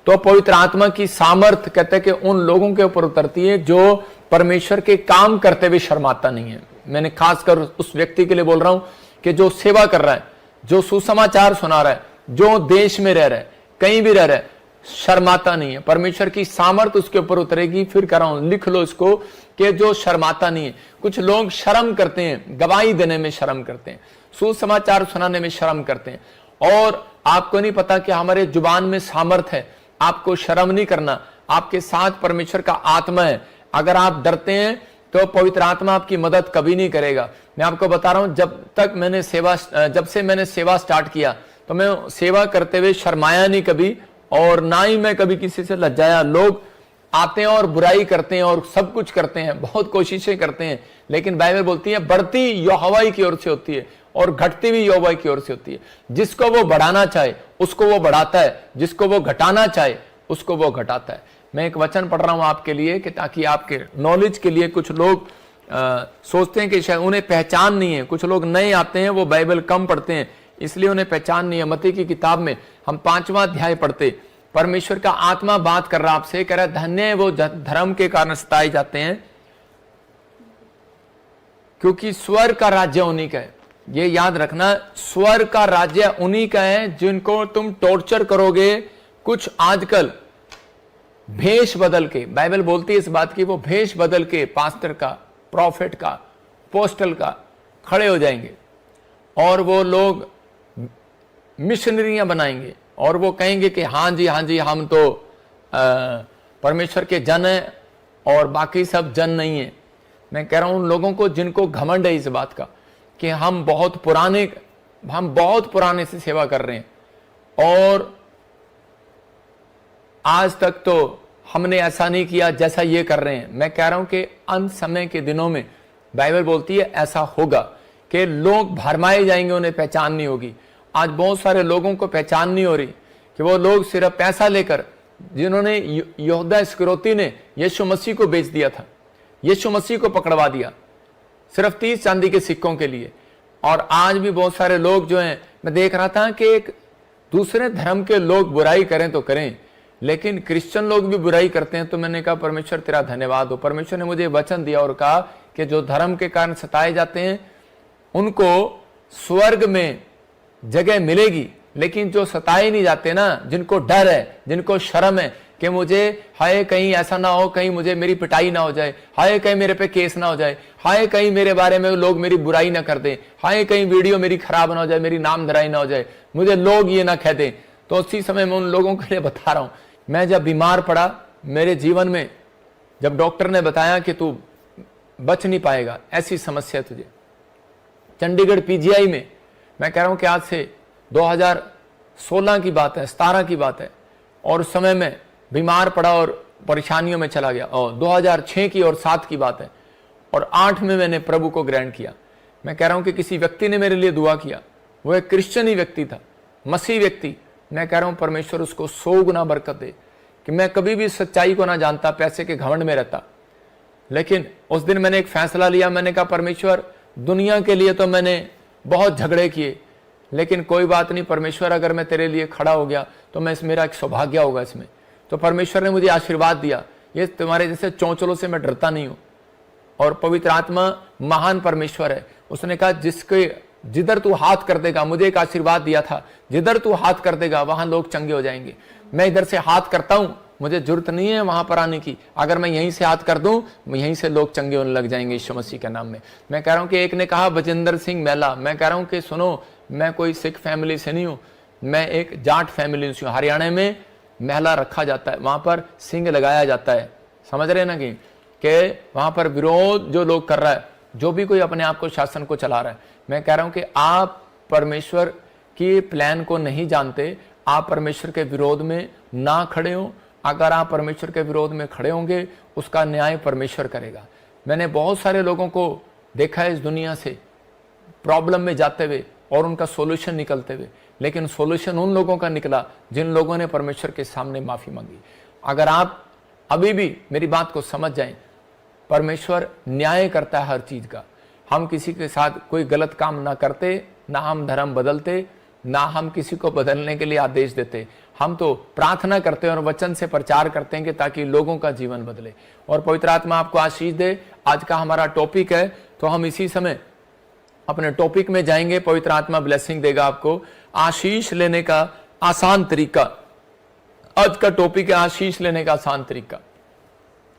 तो पवित्र आत्मा की सामर्थ कहते हैं कि उन लोगों के ऊपर उतरती है जो परमेश्वर के काम करते हुए शर्माता नहीं है। मैंने खासकर उस व्यक्ति के लिए बोल रहा हूं कि जो सेवा कर रहा है, जो सुसमाचार सुना रहा है, जो देश में रह रहा है, कहीं भी रह रहा है, शर्माता नहीं है। परमेश्वर की सामर्थ उसके ऊपर उतरेगी। फिर कह रहा हूं, लिख लो इसको कि जो शर्माता नहीं है। कुछ लोग शर्म करते हैं, गवाही देने में शर्म करते हैं, सुसमाचार सुनाने में शर्म करते हैं, और आपको नहीं पता कि हमारे जुबान में सामर्थ है। आपको शर्म नहीं करना, आपके साथ परमेश्वर का आत्मा है। अगर आप डरते हैं तो पवित्र आत्मा आपकी मदद कभी नहीं करेगा। मैं आपको बता रहा हूं, जब से मैंने सेवा स्टार्ट किया तो मैं सेवा करते हुए शर्माया नहीं कभी, और ना ही मैं कभी किसी से लज्जाया। लोग आते हैं और बुराई करते हैं और सब कुछ करते हैं, बहुत कोशिशें करते हैं, लेकिन बाइबल बोलती है बढ़ती यहोवा की ओर से होती है और घटती भी यहोवा की ओर से होती है। जिसको वो बढ़ाना चाहे उसको वो बढ़ाता है, जिसको वो घटाना चाहे उसको वो घटाता है। मैं एक वचन पढ़ रहा हूं आपके लिए कि ताकि आपके नॉलेज के लिए, कुछ लोग सोचते हैं कि शायद उन्हें पहचान नहीं है। कुछ लोग नए आते हैं, वो बाइबल कम पढ़ते हैं, इसलिए उन्हें पहचान नहीं है। मत्ती की किताब में हम 5वां अध्याय पढ़ते, परमेश्वर का आत्मा बात कर रहा आपसे, कह रहा धन्य है वो धर्म के कारण सताए जाते हैं, क्योंकि स्वर्ग का राज्य उन्हीं का है। ये याद रखना, स्वर्ग का राज्य उन्हीं का है जिनको तुम टॉर्चर करोगे। कुछ आजकल भेष बदल के, बाइबल बोलती है इस बात की, वो भेष बदल के पास्टर का, प्रॉफिट का, पोस्टल का खड़े हो जाएंगे और वो लोग मिशनरियां बनाएंगे और वो कहेंगे कि हाँ जी हम तो परमेश्वर के जन हैं और बाकी सब जन नहीं है। मैं कह रहा हूं उन लोगों को जिनको घमंड है इस बात का कि हम बहुत पुराने से सेवा कर रहे हैं और आज तक तो हमने ऐसा नहीं किया जैसा ये कर रहे हैं। मैं कह रहा हूं कि अंत समय के दिनों में बाइबल बोलती है ऐसा होगा कि लोग भरमाए जाएंगे, उन्हें पहचान नहीं होगी। आज बहुत सारे लोगों को पहचान नहीं हो रही कि वो लोग सिर्फ पैसा लेकर, जिन्होंने यहूदा इस्करियोती ने यीशु मसीह को बेच दिया था, यीशु मसीह को पकड़वा दिया सिर्फ 30 चांदी के सिक्कों के लिए। और आज भी बहुत सारे लोग जो हैं, मैं देख रहा था कि एक दूसरे धर्म के लोग बुराई करें तो करें, लेकिन क्रिश्चियन लोग भी बुराई करते हैं। तो मैंने कहा परमेश्वर तेरा धन्यवाद हो। परमेश्वर ने मुझे वचन दिया और कहा कि जो धर्म के कारण सताए जाते हैं उनको स्वर्ग में जगह मिलेगी, लेकिन जो सताए नहीं जाते ना, जिनको डर है, जिनको शर्म है कि मुझे हाय कहीं ऐसा ना हो, कहीं मुझे मेरी पिटाई ना हो जाए, हाय कहीं मेरे पे केस ना हो जाए, हाय कहीं मेरे बारे में लोग मेरी बुराई ना कर दें, हाय कहीं वीडियो मेरी खराब ना हो जाए, मेरी नाम धराई ना हो जाए, मुझे लोग ये ना कह दें। तो उसी समय मैं उन लोगों के लिए बता रहा हूं, मैं जब बीमार पड़ा मेरे जीवन में, जब डॉक्टर ने बताया कि तू बच नहीं पाएगा, ऐसी समस्या तुझे, चंडीगढ़ पीजीआई में, मैं कह रहा हूं कि आज से 2016 की बात है, 17 की बात है, और उस समय में बीमार पड़ा और परेशानियों में चला गया। और 2006 की और 7 की बात है, और 8 में मैंने प्रभु को ग्रहण किया। मैं कह रहा हूं कि किसी व्यक्ति ने मेरे लिए दुआ किया, वो एक क्रिश्चियन ही व्यक्ति था, मसीह व्यक्ति। मैं कह रहा हूं परमेश्वर उसको 100 गुना बरकत दे कि मैं कभी भी सच्चाई को ना जानता, पैसे के घमंड में रहता, लेकिन उस दिन मैंने एक फैसला लिया। मैंने कहा परमेश्वर, दुनिया के लिए तो मैंने बहुत झगड़े किए, लेकिन कोई बात नहीं परमेश्वर, अगर मैं तेरे लिए खड़ा हो गया तो मेरा एक सौभाग्य होगा इसमें। तो परमेश्वर ने मुझे आशीर्वाद दिया। ये तुम्हारे जैसे चौंचलों से मैं डरता नहीं हूं, और पवित्र आत्मा महान परमेश्वर है। उसने कहा जिधर तू हाथ कर देगा, मुझे एक आशीर्वाद दिया था, जिधर तू हाथ कर देगा वहां लोग चंगे हो जाएंगे। मैं इधर से हाथ करता हूं, मुझे जरूरत नहीं है वहां पर आने की, अगर मैं यहीं से हाथ कर दूं यहीं से लोग चंगे होने लग जाएंगे यीशु मसीह के नाम में। मैं कह रहा हूं कि एक ने कहा बजिंदर सिंह मेला, मैं कह रहा हूं कि सुनो, मैं कोई सिख फैमिली से नहीं हूं, मैं एक जाट फैमिली से हूं। हरियाणा में मेला रखा जाता है, वहां पर सिंह लगाया जाता है, समझ रहे ना कि वहां पर विरोध जो लोग कर रहा है, जो भी कोई अपने आप को शासन को चला रहा है। मैं कह रहा हूं कि आप परमेश्वर की प्लान को नहीं जानते, आप परमेश्वर के विरोध में ना खड़े हो। अगर आप परमेश्वर के विरोध में खड़े होंगे, उसका न्याय परमेश्वर करेगा। मैंने बहुत सारे लोगों को देखा है इस दुनिया से प्रॉब्लम में जाते हुए और उनका सॉल्यूशन निकलते हुए, लेकिन सॉल्यूशन उन लोगों का निकला जिन लोगों ने परमेश्वर के सामने माफी मांगी। अगर आप अभी भी मेरी बात को समझ जाएं, परमेश्वर न्याय करता है हर चीज का। हम किसी के साथ कोई गलत काम ना करते, ना हम धर्म बदलते, ना हम किसी को बदलने के लिए आदेश देते। हम तो प्रार्थना करते हैं और वचन से प्रचार करते हैं कि ताकि लोगों का जीवन बदले और पवित्र आत्मा आपको आशीष दे। आज का हमारा टॉपिक है, तो हम इसी समय अपने टॉपिक में जाएंगे। पवित्र आत्मा ब्लेसिंग देगा आपको। आशीष लेने का आसान तरीका। आज का टॉपिक है आशीष लेने का आसान तरीका।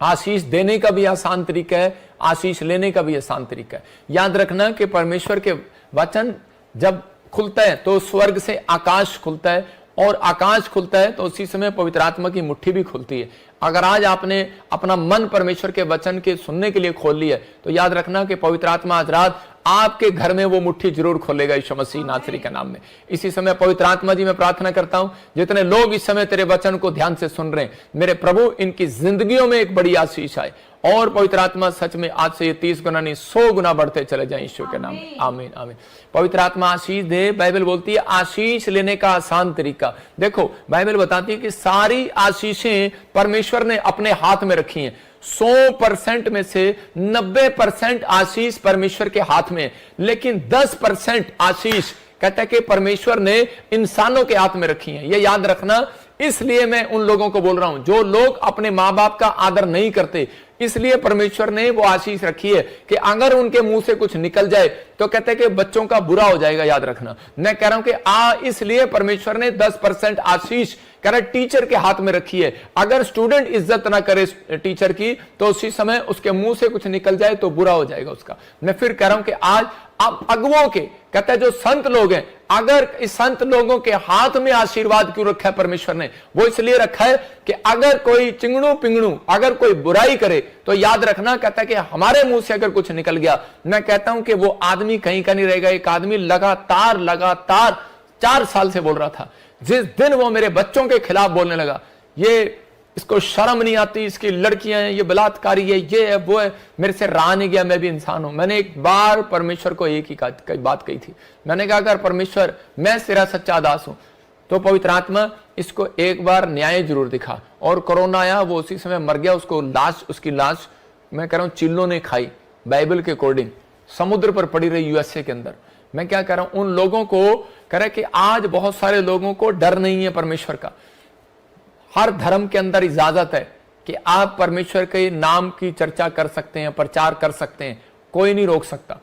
आशीष देने का भी आसान तरीका है, आशीष लेने का भी आसान तरीका है। याद रखना कि परमेश्वर के वचन जब खुलता है तो स्वर्ग से आकाश खुलता है, और आकाश खुलता है तो उसी समय पवित्र आत्मा की मुट्ठी भी खुलती है। अगर आज आपने अपना मन परमेश्वर के वचन के सुनने के लिए खोल लिया है, तो याद रखना कि पवित्र आत्मा आज रात आपके घर में वो मुट्ठी जरूर खोलेगा यीशु मसीह नासरी के नाम में। इसी समय पवित्र आत्मा जी मैं प्रार्थना करता हूं, जितने लोग इस समय तेरे वचन को ध्यान से सुन रहे हैं, मेरे प्रभु इनकी जिंदगियों में एक बड़ी आशीष आए, और पवित्र आत्मा सच में आज से ये 30 गुना नहीं 100 गुना बढ़ते चले जाए यीशु के नाम में। आमीन आमीन। पवित्र आत्मा आशीष दे। बाइबल बोलती है आशीष लेने का आसान तरीका। देखो बाइबल बताती है कि सारी आशीषें परमेश्वर ने अपने हाथ में रखी हैं। 100% में से 90% आशीष परमेश्वर के हाथ में है, लेकिन 10% आशीष कहता है कि परमेश्वर ने इंसानों के हाथ में रखी है। ये याद रखना। इसलिए मैं उन लोगों को बोल रहा हूं जो लोग अपने मां बाप का आदर नहीं करते, इसलिए परमेश्वर ने वो आशीष रखी है कि अगर उनके मुंह से कुछ निकल जाए तो कहते हैं कि बच्चों का बुरा हो जाएगा। याद रखना, मैं कह रहा हूं कि इसलिए परमेश्वर ने 10% आशीष कह रहा टीचर के हाथ में रखी है। अगर स्टूडेंट इज्जत ना करे टीचर की, तो उसी समय उसके मुंह से कुछ निकल जाए तो बुरा हो जाएगा उसका। मैं फिर कह रहा हूं कि आज आप अगुओं के कहते हैं जो संत लोग हैं, अगर इस संत लोगों के हाथ में आशीर्वाद क्यों रखा है परमेश्वर ने? वो इसलिए रखा है कि अगर कोई चिंगड़ू पिंगड़ू अगर कोई बुराई करे तो याद रखना, कहता है कि हमारे मुंह से अगर कुछ निकल गया, मैं कहता हूं कि वो आदमी कहीं का नहीं रहेगा। एक आदमी लगातार 4 साल से बोल रहा था, जिस दिन वो मेरे बच्चों के खिलाफ बोलने लगा, ये इसको शर्म नहीं आती, इसकी लड़कियां हैं, ये बलात्कारी है, ये है वो है, मेरे से रहा नहीं गया, मैं भी इंसान हूं। मैंने एक बार परमेश्वर को एक ही बात कही थी। मैंने कहा अगर परमेश्वर मैं तेरा सच्चा दास हूं तो पवित्र आत्मा इसको एक बार न्याय जरूर दिखा। और कोरोना आया, वो उसी समय मर गया। उसकी लाश मैं कह रहा हूं चिल्लों ने खाई, बाइबल के अकॉर्डिंग समुद्र पर पड़ी रही यूएसए के अंदर। मैं क्या कह रहा हूं, उन लोगों को कह रहा है कि आज बहुत सारे लोगों को डर नहीं है परमेश्वर का। हर धर्म के अंदर इजाजत है कि आप परमेश्वर के नाम की चर्चा कर सकते हैं, प्रचार कर सकते हैं, कोई नहीं रोक सकता।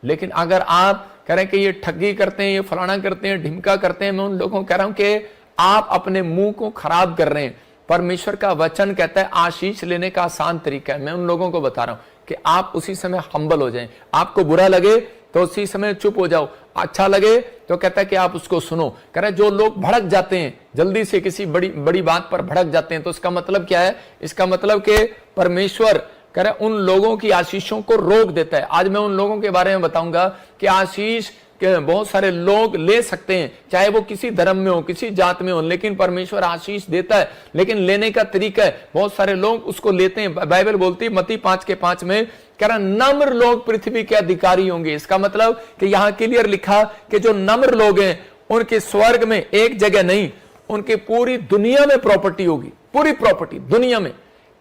लेकिन अगर आप कह रहे हैं कि ये ठगी करते हैं, ये फलाना करते हैं, ढिमका करते हैं, मैं उन लोगों को कह रहा हूं कि आप अपने मुंह को खराब कर रहे हैं। परमेश्वर का वचन कहता है आशीष लेने का आसान तरीका है। मैं उन लोगों को बता रहा हूं कि आप उसी समय हम्बल हो जाएं। आपको बुरा लगे तो उसी समय चुप हो जाओ, अच्छा लगे तो कहता है कि आप उसको सुनो। कह रहे जो लोग भड़क जाते हैं, जल्दी से किसी बड़ी बात पर भड़क जाते हैं, तो इसका मतलब क्या है? इसका मतलब कि परमेश्वर कह रहे उन लोगों की आशीषों को रोक देता है। आज मैं उन लोगों के बारे में बताऊंगा कि आशीष बहुत सारे लोग ले सकते हैं, चाहे वो किसी धर्म में हो, किसी जात में हो, लेकिन परमेश्वर आशीष देता है, लेकिन लेने का तरीका है। बहुत सारे लोग उसको लेते हैं। बाइबल बोलती है मत्ती 5:5 में, कह रहा नम्र लोग पृथ्वी के अधिकारी होंगे। इसका मतलब कि यहां क्लियर लिखा कि जो नम्र लोग हैं उनके स्वर्ग में एक जगह नहीं, उनकी पूरी दुनिया में प्रॉपर्टी होगी। पूरी प्रॉपर्टी दुनिया में,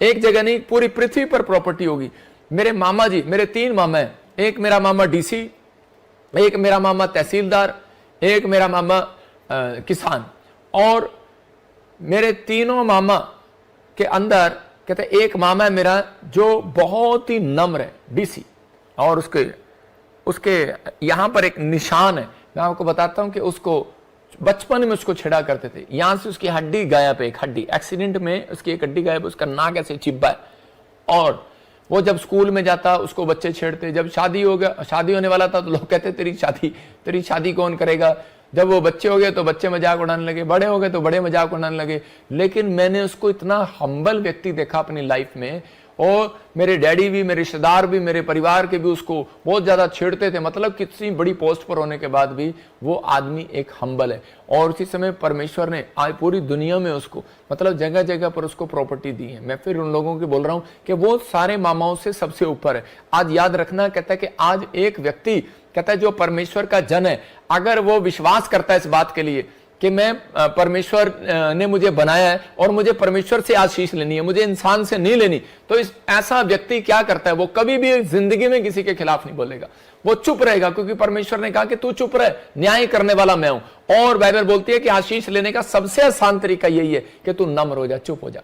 एक जगह नहीं, पूरी पृथ्वी पर प्रॉपर्टी होगी। मेरे मामा जी, मेरे 3 मामा है। एक मेरा मामा डीसी, एक मेरा मामा तहसीलदार, एक मेरा मामा किसान। और मेरे तीनों मामा के अंदर कहते एक मामा है मेरा जो बहुत ही नम्र है, डीसी, और उसके यहां पर एक निशान है। मैं आपको बताता हूं कि उसको बचपन में उसको छेड़ा करते थे। यहां से उसकी हड्डी गायब है, एक हड्डी एक्सीडेंट में उसकी एक हड्डी गायब, उसका नाक ऐसे चिब्बा है। और वो जब स्कूल में जाता उसको बच्चे छेड़ते। जब शादी होने वाला था तो लोग कहते तेरी शादी कौन करेगा। जब वो बच्चे हो गए तो बच्चे मजाक उड़ाने लगे, बड़े हो गए तो बड़े मजाक उड़ाने लगे। लेकिन मैंने उसको इतना हम्बल व्यक्ति देखा अपनी लाइफ में, और मेरे डैडी भी, मेरे रिश्तेदार भी, मेरे परिवार के भी उसको बहुत ज्यादा छेड़ते थे। मतलब कितनी बड़ी पोस्ट पर होने के बाद भी वो आदमी एक हम्बल है। और उसी समय परमेश्वर ने आज पूरी दुनिया में उसको मतलब जगह जगह पर उसको प्रॉपर्टी दी है। मैं फिर उन लोगों की बोल रहा हूं कि वो सारे मामाओं से सबसे ऊपर है। आज याद रखना, कहता है कि आज एक व्यक्ति कहता है जो परमेश्वर का जन है, अगर वो विश्वास करता है इस बात के लिए कि मैं परमेश्वर ने मुझे बनाया है और मुझे परमेश्वर से आशीष लेनी है, मुझे इंसान से नहीं लेनी, तो ऐसा व्यक्ति क्या करता है, वो कभी भी जिंदगी में किसी के खिलाफ नहीं बोलेगा, वो चुप रहेगा, क्योंकि परमेश्वर ने कहा कि तू चुप रह, न्याय करने वाला मैं हूं। और बाइबल बोलती है कि आशीष लेने का सबसे आसान तरीका यही है कि तू नम्र हो जा, चुप हो जा।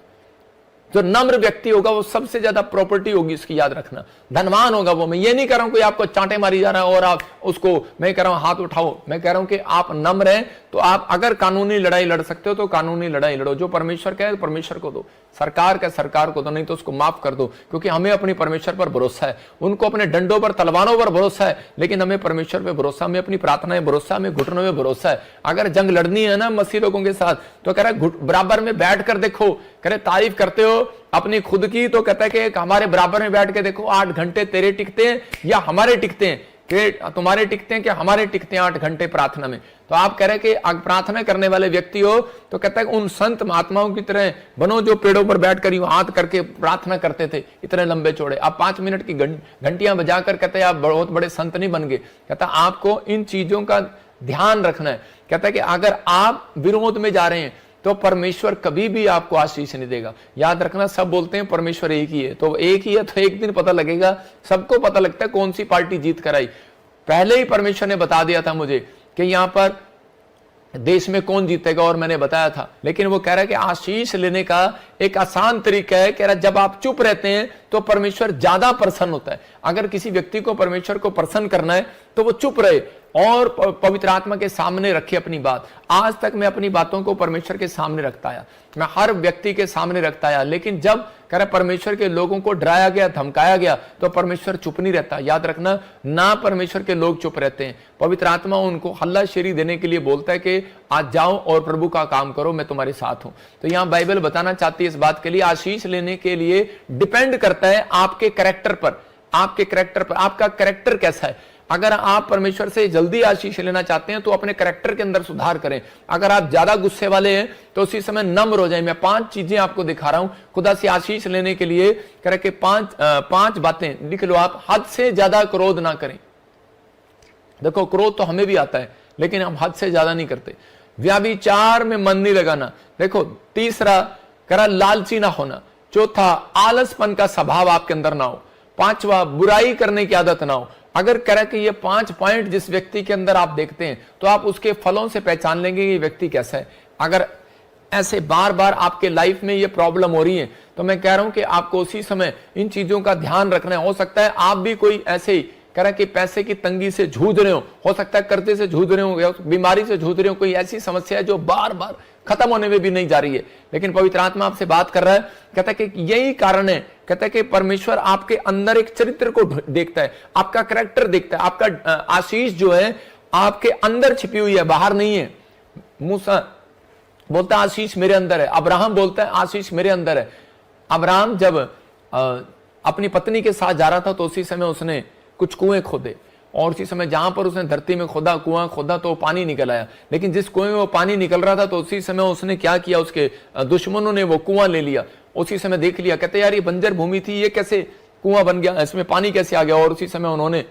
जो नम्र व्यक्ति होगा वो सबसे ज्यादा प्रॉपर्टी होगी, इसकी याद रखना, धनवान होगा वो। मैं ये नहीं कह रहा हूं कि आपको चांटे मारी जा रहा है और आप उसको, मैं कह रहा हूं हाथ उठाओ, मैं कह रहा हूं कि आप नम्र हैं तो आप अगर कानूनी लड़ाई लड़ सकते हो तो कानूनी लड़ाई लड़ो। जो परमेश्वर का है परमेश्वर को दो, सरकार का सरकार को दो, नहीं तो उसको माफ कर दो, क्योंकि हमें अपनी परमेश्वर पर भरोसा है। उनको अपने डंडों पर तलवारों पर भरोसा है, लेकिन हमें परमेश्वर पर भरोसा, हमें अपनी प्रार्थना में भरोसा, हमें घुटनों में भरोसा है। अगर जंग लड़नी है ना मसीह लोगों के साथ तो कह रहा है बराबर में बैठ कर देखो, कह रहे तारीफ करते हो अपनी खुद की तो कहता है कि हमारे बराबर में बैठ के देखो 8 घंटे तेरे टिकते हैं या हमारे टिकते हैं, कि तुम्हारे टिकते हैं कि हमारे टिकते हैं 8 घंटे प्रार्थना में। तो आप कह रहे कि प्रार्थना करने वाले व्यक्ति हो तो कहता है उन संत महात्माओं की तरह बनो जो पेड़ों पर बैठकर यूं हाथ करके प्रार्थना करते थे, इतने लंबे चौड़े। आप 5 मिनट की घंटियां बजाकर कहते हैं आप बहुत बड़े संत नहीं बन गए। कहता आपको इन चीजों का ध्यान रखना है। कहता है कि अगर आप विरोध में जा रहे हैं तो परमेश्वर कभी भी आपको आशीष नहीं देगा। याद रखना, सब बोलते हैं परमेश्वर एक ही है, तो एक ही है तो एक दिन पता लगेगा। सबको पता लगता है कौन सी पार्टी जीत कर आई। पहले ही परमेश्वर ने बता दिया था मुझे कि यहां पर देश में कौन जीतेगा और मैंने बताया था। लेकिन वो कह रहा है कि आशीष लेने का एक आसान तरीका है, कह रहा है जब आप चुप रहते हैं तो परमेश्वर ज्यादा प्रसन्न होता है। अगर किसी व्यक्ति को परमेश्वर को प्रसन्न करना है तो वो चुप रहे और पवित्र आत्मा के सामने रखे अपनी बात। आज तक मैं अपनी बातों को परमेश्वर के सामने रखता आया, मैं हर व्यक्ति के सामने रखता आया, लेकिन जब कह रहा परमेश्वर के लोगों को डराया गया, धमकाया गया तो परमेश्वर चुप नहीं रहता। याद रखना, ना परमेश्वर के लोग चुप रहते हैं। पवित्र आत्मा उनको हल्लाशेरी देने के लिए बोलता है कि आज जाओ और प्रभु का काम करो, मैं तुम्हारे साथ हूं। तो यहां बाइबल बताना चाहती है इस बात के लिए, आशीष लेने के लिए डिपेंड करता है आपके कैरेक्टर पर, आपके कैरेक्टर पर, आपका कैरेक्टर कैसा है। अगर आप परमेश्वर से जल्दी आशीष लेना चाहते हैं तो अपने कैरेक्टर के अंदर सुधार करें। अगर आप ज्यादा गुस्से वाले हैं तो उसी समय नम्र हो जाए। मैं 5 चीजें आपको दिखा रहा हूं खुदा से आशीष लेने के लिए, कह रहे कि 5 बातें लिख लो आप। हद से ज्यादा क्रोध ना करें। देखो क्रोध तो हमें भी आता है लेकिन हम हद से ज्यादा नहीं करते। व्यभिचार में मन नहीं लगाना। देखो तीसरा, कह रहा लालची ना होना। चौथा, आलसपन का स्वभाव आपके अंदर ना हो। 5वां, बुराई करने की आदत ना हो। अगर कह रहा कि ये 5 पॉइंट जिस व्यक्ति के अंदर आप देखते हैं तो आप उसके फलों से पहचान लेंगे ये व्यक्ति कैसा है। अगर ऐसे बार बार आपके लाइफ में ये प्रॉब्लम हो रही है तो मैं कह रहा हूं कि आपको उसी समय इन चीजों का ध्यान रखना है। हो सकता है आप भी कोई ऐसे ही कह रहा कि पैसे की तंगी से जूझ रहे हो सकता है कर्जे से जूझ रहे हो, बीमारी से जूझ रहे हो, कोई ऐसी समस्या है जो बार बार खत्म होने में भी नहीं जा रही है, लेकिन पवित्र आत्मा आपसे बात कर रहा है। कहता है कि यही कारण है, कहता है कि परमेश्वर आपके अंदर एक चरित्र को देखता है, आपका कैरेक्टर देखता है। आपका आशीष जो है आपके अंदर छिपी हुई है, बाहर नहीं है। मूसा बोलता है आशीष मेरे अंदर है, अब्राहम बोलता है आशीष मेरे अंदर है। अब्राहम जब अपनी पत्नी के साथ जा रहा था तो उसी समय उसने कुछ कुएं खोदे और उसी समय जहां पर उसने धरती में खोदा, कुआं खोदा तो पानी निकल आया। लेकिन जिस कुएं में वो पानी निकल रहा था तो उसी समय उसने क्या किया, उसके दुश्मनों ने वो कुआं ले लिया। उसी समय देख लिया, कहते यार ये बंजर भूमि थी, ये कैसे कुआं बन गया, इसमें पानी कैसे आ गया। और उसी समय उन्होंने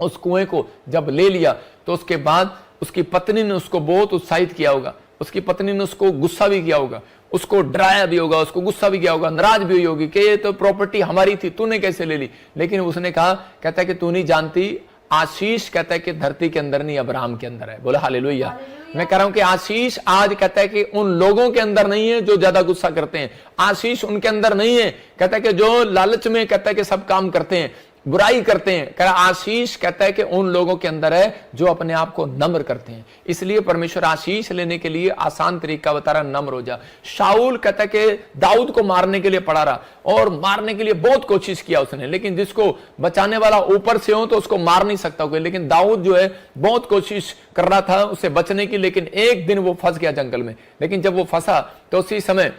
उस कुएं को जब ले लिया तो उसके बाद उसकी पत्नी ने उसको बहुत उत्साहित किया होगा, उसकी पत्नी ने उसको गुस्सा भी किया होगा, उसको डराया भी होगा, उसको गुस्सा भी किया होगा, नाराज भी हुई होगी कि ये तो प्रॉपर्टी हमारी थी, तूने कैसे ले ली। लेकिन उसने कहा, कहता है कि तू नहीं जानती, आशीष कहता है कि धरती के अंदर नहीं अब्राहम के अंदर है। बोला हालेलुया। मैं कह रहा हूं कि आशीष आज कहता है कि उन लोगों के अंदर नहीं है जो ज्यादा गुस्सा करते हैं, आशीष उनके अंदर नहीं है कहता है कि जो लालच में कहता है कि सब काम करते हैं, बुराई करते हैं। कह रहा आशीष कहता है कि उन लोगों के अंदर है जो अपने आप को नम्र करते हैं। इसलिए परमेश्वर आशीष लेने के लिए आसान तरीका बता रहा, नम्र हो जा। शाऊल कहता है कि दाऊद को मारने के लिए पड़ा रहा और मारने के लिए बहुत कोशिश किया उसने, लेकिन जिसको बचाने वाला ऊपर से हो तो उसको मार नहीं सकता कोई। लेकिन दाऊद जो है बहुत कोशिश कर रहा था उससे बचने की, लेकिन एक दिन वो फंस गया जंगल में। लेकिन जब वो फंसा तो उसी समय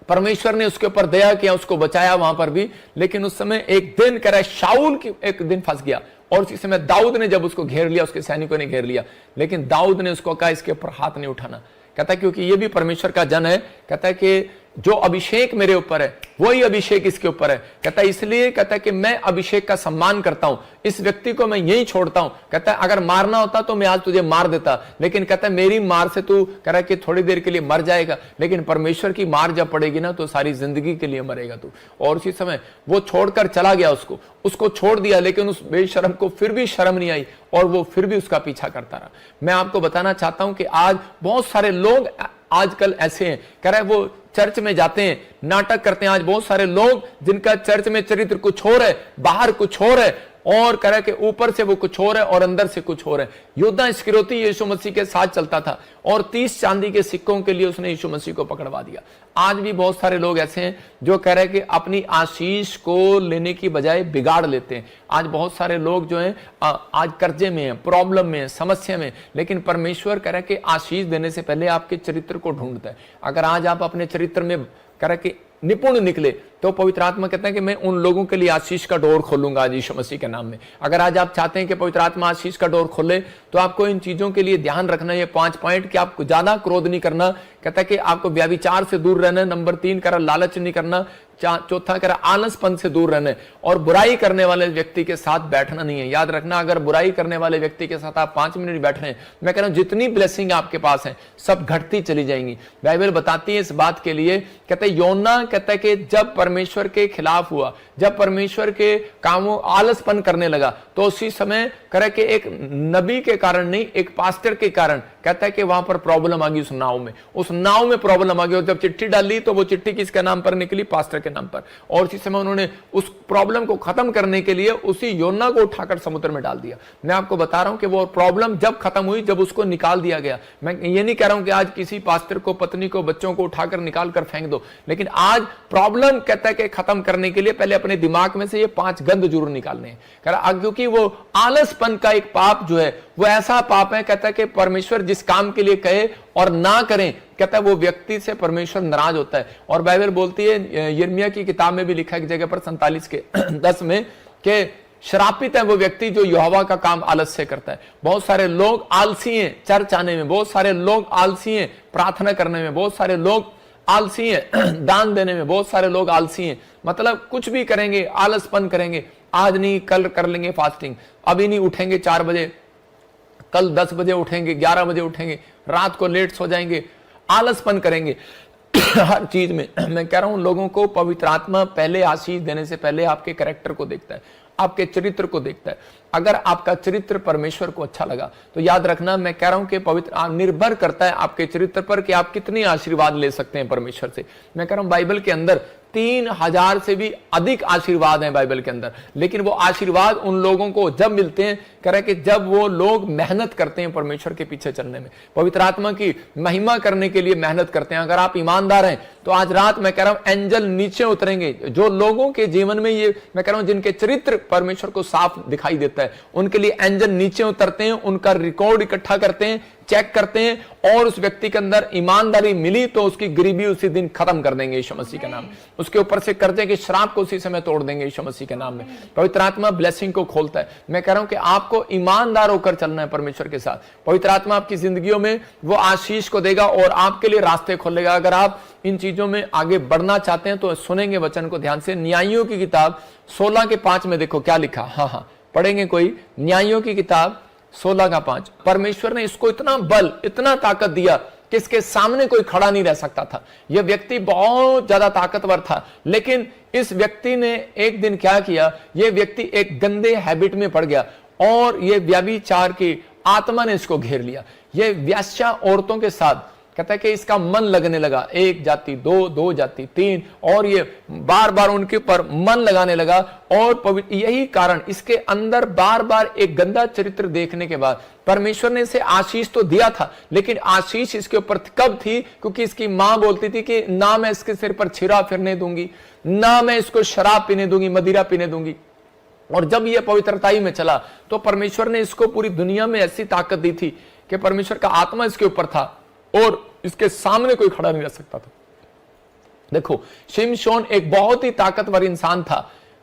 परमेश्वर ने उसके ऊपर दया किया, उसको बचाया वहां पर भी। लेकिन उस समय एक दिन कह रहा है शाऊल की एक दिन फंस गया और उसी समय दाऊद ने जब उसको घेर लिया, उसके सैनिकों ने घेर लिया, लेकिन दाऊद ने उसको कहा इसके ऊपर हाथ नहीं उठाना। कहता है क्योंकि ये भी परमेश्वर का जन है। कहता है कि जो अभिषेक मेरे ऊपर है वही अभिषेक इसके ऊपर है। कहता है इसलिए कहता है कि मैं अभिषेक का सम्मान करता हूं, इस व्यक्ति को मैं यही छोड़ता हूं। कहता है अगर मारना होता तो मैं आज तुझे मार देता, लेकिन कहता है मेरी मार से तू कह रहा है कि थोड़ी देर के लिए मर जाएगा, लेकिन परमेश्वर की मार जब पड़ेगी ना तो सारी जिंदगी के लिए मरेगा तू। और उसी समय वो छोड़कर चला गया, उसको छोड़ दिया, लेकिन उस बेशर्म को फिर भी शर्म नहीं आई और वो फिर भी उसका पीछा करता रहा। मैं आपको बताना चाहता हूं कि आज बहुत सारे लोग आजकल ऐसे हैं, कह रहा है वो चर्च में जाते हैं, नाटक करते हैं। आज बहुत सारे लोग जिनका चर्च में चरित्र कुछ और है, बाहर कुछ और है, और कह रहा है कि ऊपर से वो कुछ और है और अंदर से कुछ और है। योद्धा इस्करियोती यीशु मसीह के साथ चलता था और 30 चांदी के सिक्कों के लिए उसने यीशु मसीह को पकड़वा दिया। आज भी बहुत सारे लोग ऐसे हैं जो कह रहे हैं कि अपनी आशीष को लेने की बजाय बिगाड़ लेते हैं। आज बहुत सारे लोग जो हैं आज कर्जे में हैं, प्रॉब्लम में हैं, समस्या में, लेकिन परमेश्वर कह रहा है कि आशीष देने से पहले आपके चरित्र को ढूंढता है। अगर आज आप अपने चरित्र में कह रहा है कि निपुण निकले तो पवित्र आत्मा कहते हैं कि मैं उन लोगों के लिए आशीष का डोर खोलूंगा आज यीशु मसीह के नाम में। अगर आज आप चाहते हैं कि पवित्र आत्मा आशीष का डोर खोले तो आपको इन चीजों के लिए ध्यान रखना है। 5 पॉइंट कि आपको ज्यादा क्रोध नहीं करना, कहता है कि आपको व्यभिचार से दूर रहना है। नंबर 3 कह रहा लालच नहीं करना। चौथा कह रहा आलसपन से दूर रहना है और बुराई करने वाले व्यक्ति के साथ बैठना नहीं है। याद रखना, अगर बुराई करने वाले व्यक्ति के साथ आप 5 मिनट बैठ रहे हैं, मैं कह रहा हूं जितनी ब्लेसिंग आपके पास है सब घटती चली जाएंगी। बाइबल बताती है इस बात के लिए, कहते हैं योना कहता है कि जब परमेश्वर के खिलाफ हुआ, जब परमेश्वर के कामों आलसपन करने लगा, तो उसी समय करे कि एक नबी के कारण नहीं, एक पास्टर के कारण कहता है कि वहां पर प्रॉब्लम आ गई। उस नाव में प्रॉब्लम आ गई और जब चिट्ठी डाली तो वो चिट्ठी किसके नाम पर निकली? पास्टर के नाम पर। और उसी समय उन्होंने उस प्रॉब्लम को खत्म करने के लिए उसी योना को उठाकर समुद्र में डाल दिया। मैं आपको बता रहा हूं कि वो प्रॉब्लम जब खत्म हुई, जब उसको निकाल दिया गया। मैं ये नहीं कह रहा हूं कि आज किसी पास्टर को, पत्नी को, बच्चों को उठाकर निकाल कर फेंक दो, लेकिन आज प्रॉब्लम कहता है कि खत्म करने के लिए पहले अपने दिमाग में से ये 5 गंध जरूर निकालने हैं। क्योंकि वो आलसपन का एक पाप जो है वो ऐसा पाप है, कहता है कि परमेश्वर जिस काम के लिए कहे और ना करें, कहता है वो व्यक्ति से परमेश्वर नाराज होता है। और बाइबल बोलती है, यिर्मयाह की किताब में भी लिखा है एक जगह पर 47 के 10 में कि श्रापित है वो व्यक्ति जो यहोवा का काम आलस से करता है। बहुत सारे लोग आलसी हैं चर्च आने में, बहुत सारे लोग आलसी हैं प्रार्थना करने में, बहुत सारे लोग आलसी हैं दान देने में, बहुत सारे लोग आलसी हैं, मतलब कुछ भी करेंगे, आलसपन करेंगे। आज नहीं कल कर लेंगे फास्टिंग, अभी नहीं उठेंगे 4 बजे, कल 10 बजे उठेंगे, 11 बजे उठेंगे, रात को लेट सो जाएंगे, आलसपन करेंगे हर चीज में। मैं कह रहा हूं लोगों को पवित्र आत्मा पहले आशीष देने से पहले आपके कैरेक्टर को देखता है, आपके चरित्र को देखता है। अगर आपका चरित्र परमेश्वर को अच्छा लगा तो याद रखना, मैं कह रहा हूं कि पवित्र निर्भर करता है आपके चरित्र पर कि आप कितनी आशीर्वाद ले सकते हैं परमेश्वर से। मैं कह रहा हूं बाइबल के अंदर 3000 से भी अधिक आशीर्वाद हैं बाइबल के अंदर, लेकिन वो आशीर्वाद उन लोगों को जब मिलते हैं, कह रहे कि जब वो लोग मेहनत करते हैं परमेश्वर के पीछे चलने में, पवित्र आत्मा की महिमा करने के लिए मेहनत करते हैं। अगर आप ईमानदार हैं तो आज रात मैं कह रहा हूं एंजल नीचे उतरेंगे। जो लोगों के जीवन में ये मैं कह रहा हूं जिनके चरित्र परमेश्वर को साफ दिखाई देता है, उनके लिए एंजल नीचे उतरते हैं, उनका रिकॉर्ड इकट्ठा करते हैं, चेक करते हैं, और उस व्यक्ति के अंदर ईमानदारी मिली तो उसकी गरीबी उसी दिन खत्म कर देंगे यीशु मसीह के नाम में। उसके ऊपर से कर्जे के श्राप को उसी समय तोड़ देंगे यीशु मसीह के नाम में। पवित्र आत्मा ब्लेसिंग को खोलता है। मैं कह रहा हूं कि आपको ईमानदार होकर चलना है परमेश्वर के साथ। पवित्र आत्मा आपकी जिंदगियों में वो आशीष को देगा और आपके लिए रास्ते खोलेगा। अगर आप इन चीजों में आगे बढ़ना चाहते हैं तो सुनेंगे वचन को ध्यान से। न्यायियों की किताब 16 के 5 में देखो क्या लिखा। हाँ पढ़ेंगे कोई? न्यायियों की किताब 16 का 5। परमेश्वर ने इसको इतना बल, इतना ताकत दिया कि इसके सामने कोई खड़ा नहीं रह सकता था। यह व्यक्ति बहुत ज्यादा ताकतवर था, लेकिन इस व्यक्ति ने एक दिन क्या किया, यह व्यक्ति एक गंदे हैबिट में पड़ गया और यह व्यभिचार की आत्मा ने इसको घेर लिया। यह व्यास्या औरतों के साथ कहता है कि इसका मन लगने लगा, 1 जाति 2 जाति 3, और ये बार बार उनके ऊपर मन लगाने लगा। और यही कारण इसके अंदर बार बार एक गंदा चरित्र देखने के बाद परमेश्वर ने इसे आशीष तो दिया था, लेकिन आशीष इसके ऊपर कब थी? क्योंकि इसकी मां बोलती थी कि ना मैं इसके सिर पर छिरा फिरने दूंगी, ना मैं इसको शराब पीने दूंगी, मदिरा पीने दूंगी। और जब यह पवित्रताई में चला तो परमेश्वर ने इसको पूरी दुनिया में ऐसी ताकत दी थी कि परमेश्वर का आत्मा इसके ऊपर था और इसके सामने कोई खड़ा नहीं रह सकता था। देखो, शिमशोन एक बहुत ही ताकतवर इंसान था,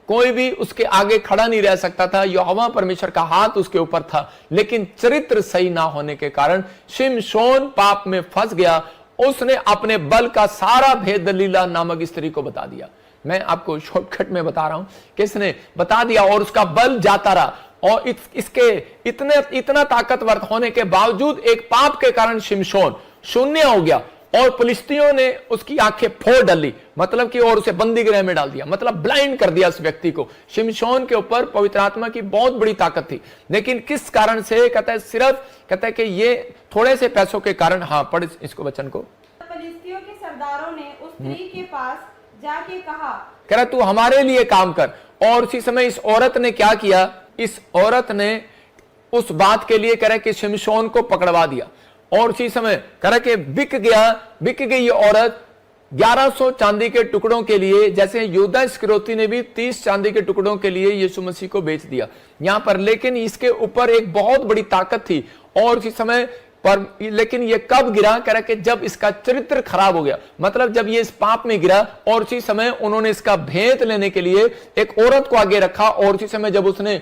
कोई भी उसके आगे खड़ा नहीं रह सकता था। यहोवा परमेश्वर का हाथ उसके ऊपर था, लेकिन चरित्र सही ना होने के कारण शिमशोन पाप में फंस गया उसने अपने बल का सारा भेद दलीला नामक स्त्री को बता दिया। मैं आपको शॉर्टकट में बता रहा हूं कि इसने बता दिया और उसका बल जाता रहा और इसके इतना ताकतवर होने के बावजूद एक पाप के कारण शिमशोन शून्य हो गया और फिलिस्तियों ने उसकी आंखें फोड़ डाली, मतलब कि और उसे बंदी गृह में डाल दिया, मतलब ब्लाइंड कर दिया उस व्यक्ति को। शिमशोन के ऊपर पवित्र आत्मा की बहुत बड़ी ताकत थी, लेकिन किस कारण से? कहता है सिर्फ कहता है कि ये थोड़े से पैसों के कारण। हाँ, पढ़ इसको वचन को। फिलिस्तियों के सरदारों ने उस स्त्री के पास जाके कहा, कह रहा तू हमारे लिए काम कर। और उसी समय इस औरत ने क्या किया? इस औरत ने उस बात के लिए कह रहा कि शिमशोन को पकड़वा दिया और उसी समय कह रहा कि बिक गई ये औरत 1100 चांदी के टुकड़ों के लिए, जैसे यहूदा इस्करियोती ने भी 30 चांदी के टुकड़ों के लिए यीशु मसीह को बेच दिया यहां पर। लेकिन इसके ऊपर एक बहुत बड़ी ताकत थी और उसी समय पर, लेकिन ये कब गिरा? कह रहा कि जब इसका चरित्र खराब हो गया, मतलब जब ये इस पाप में गिरा। और उसी समय उन्होंने इसका भेद लेने के लिए एक औरत को आगे रखा और उसी समय जब उसने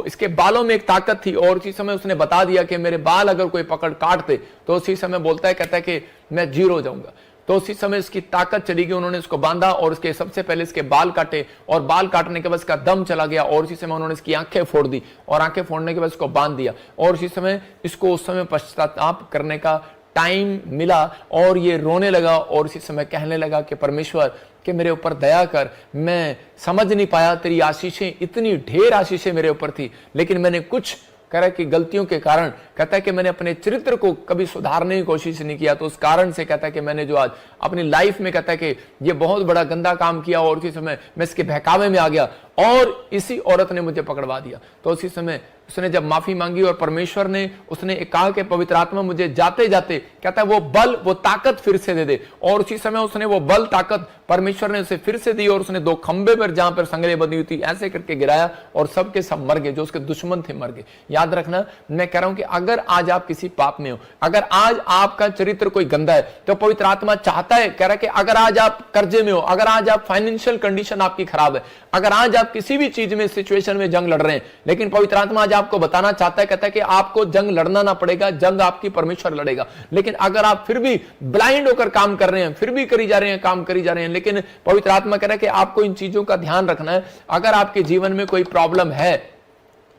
इसके बालों में एक ताकत थी और उसी समय उसने बता दिया कि मेरे बाल अगर कोई पकड़ काट दे तो उसी समय बोलता है, कहता है कि मैं जीरो हो जाऊंगा। तो उसी समय इसकी ताकत चली गई, उन्होंने इसको बांधा और उसके सबसे पहले इसके बाल काटे और बाल काटने के बाद इसका दम चला गया और उसी समय उन्होंने इसकी आंखें फोड़ दी और आंखें फोड़ने के बाद इसको बांध दिया और उसी समय इसको उस समय पश्चाताप करने का टाइम मिला और ये रोने लगा और उसी समय कहने लगा कि परमेश्वर कि मेरे ऊपर दया कर, मैं समझ नहीं पाया, तेरी आशीषें इतनी ढेर आशीषें मेरे ऊपर थी, लेकिन मैंने कुछ कह रहा है कि गलतियों के कारण कहता है कि मैंने अपने चरित्र को कभी सुधारने की कोशिश नहीं किया। तो उस कारण से कहता है कि मैंने जो आज अपनी लाइफ में कहता है कि ये बहुत बड़ा गंदा काम किया और उसी समय मैं इसके बहकावे में आ गया और इसी औरत ने मुझे पकड़वा दिया। तो उसी समय उसने जब माफी मांगी और परमेश्वर ने उसने कहा कि पवित्र आत्मा मुझे जाते जाते कहता है वो बल वो ताकत फिर से दे दे और उसी समय उसने वो बल ताकत परमेश्वर ने उसे फिर से दी और उसने 2 खंबे पर जहां पर संगले बंधी हुई थी ऐसे करके गिराया और सबके सब मर गए, जो उसके दुश्मन थे मर गए। याद रखना, मैं कह रहा हूं कि अगर आज आप किसी पाप में हो, अगर आज आपका चरित्र कोई गंदा है तो पवित्र आत्मा चाहता है, कह रहा है कि अगर आज आप कर्जे में हो, अगर आज आप फाइनेंशियल कंडीशन आपकी खराब है, अगर आज आप किसी भी चीज में सिचुएशन में जंग लड़ रहे हैं, लेकिन पवित्र आत्मा आज आपको बताना चाहता है, कहता है कि आपको जंग लड़ना ना पड़ेगा, जंग आपकी परमेश्वर लड़ेगा। लेकिन अगर आप फिर भी ब्लाइंड होकर काम कर रहे हैं, फिर भी करी जा रहे हैं, काम करी जा रहे हैं, लेकिन पवित्र आत्मा कह रहा है कि आपको इन चीजों का ध्यान रखना है। अगर आपके जीवन में कोई प्रॉब्लम है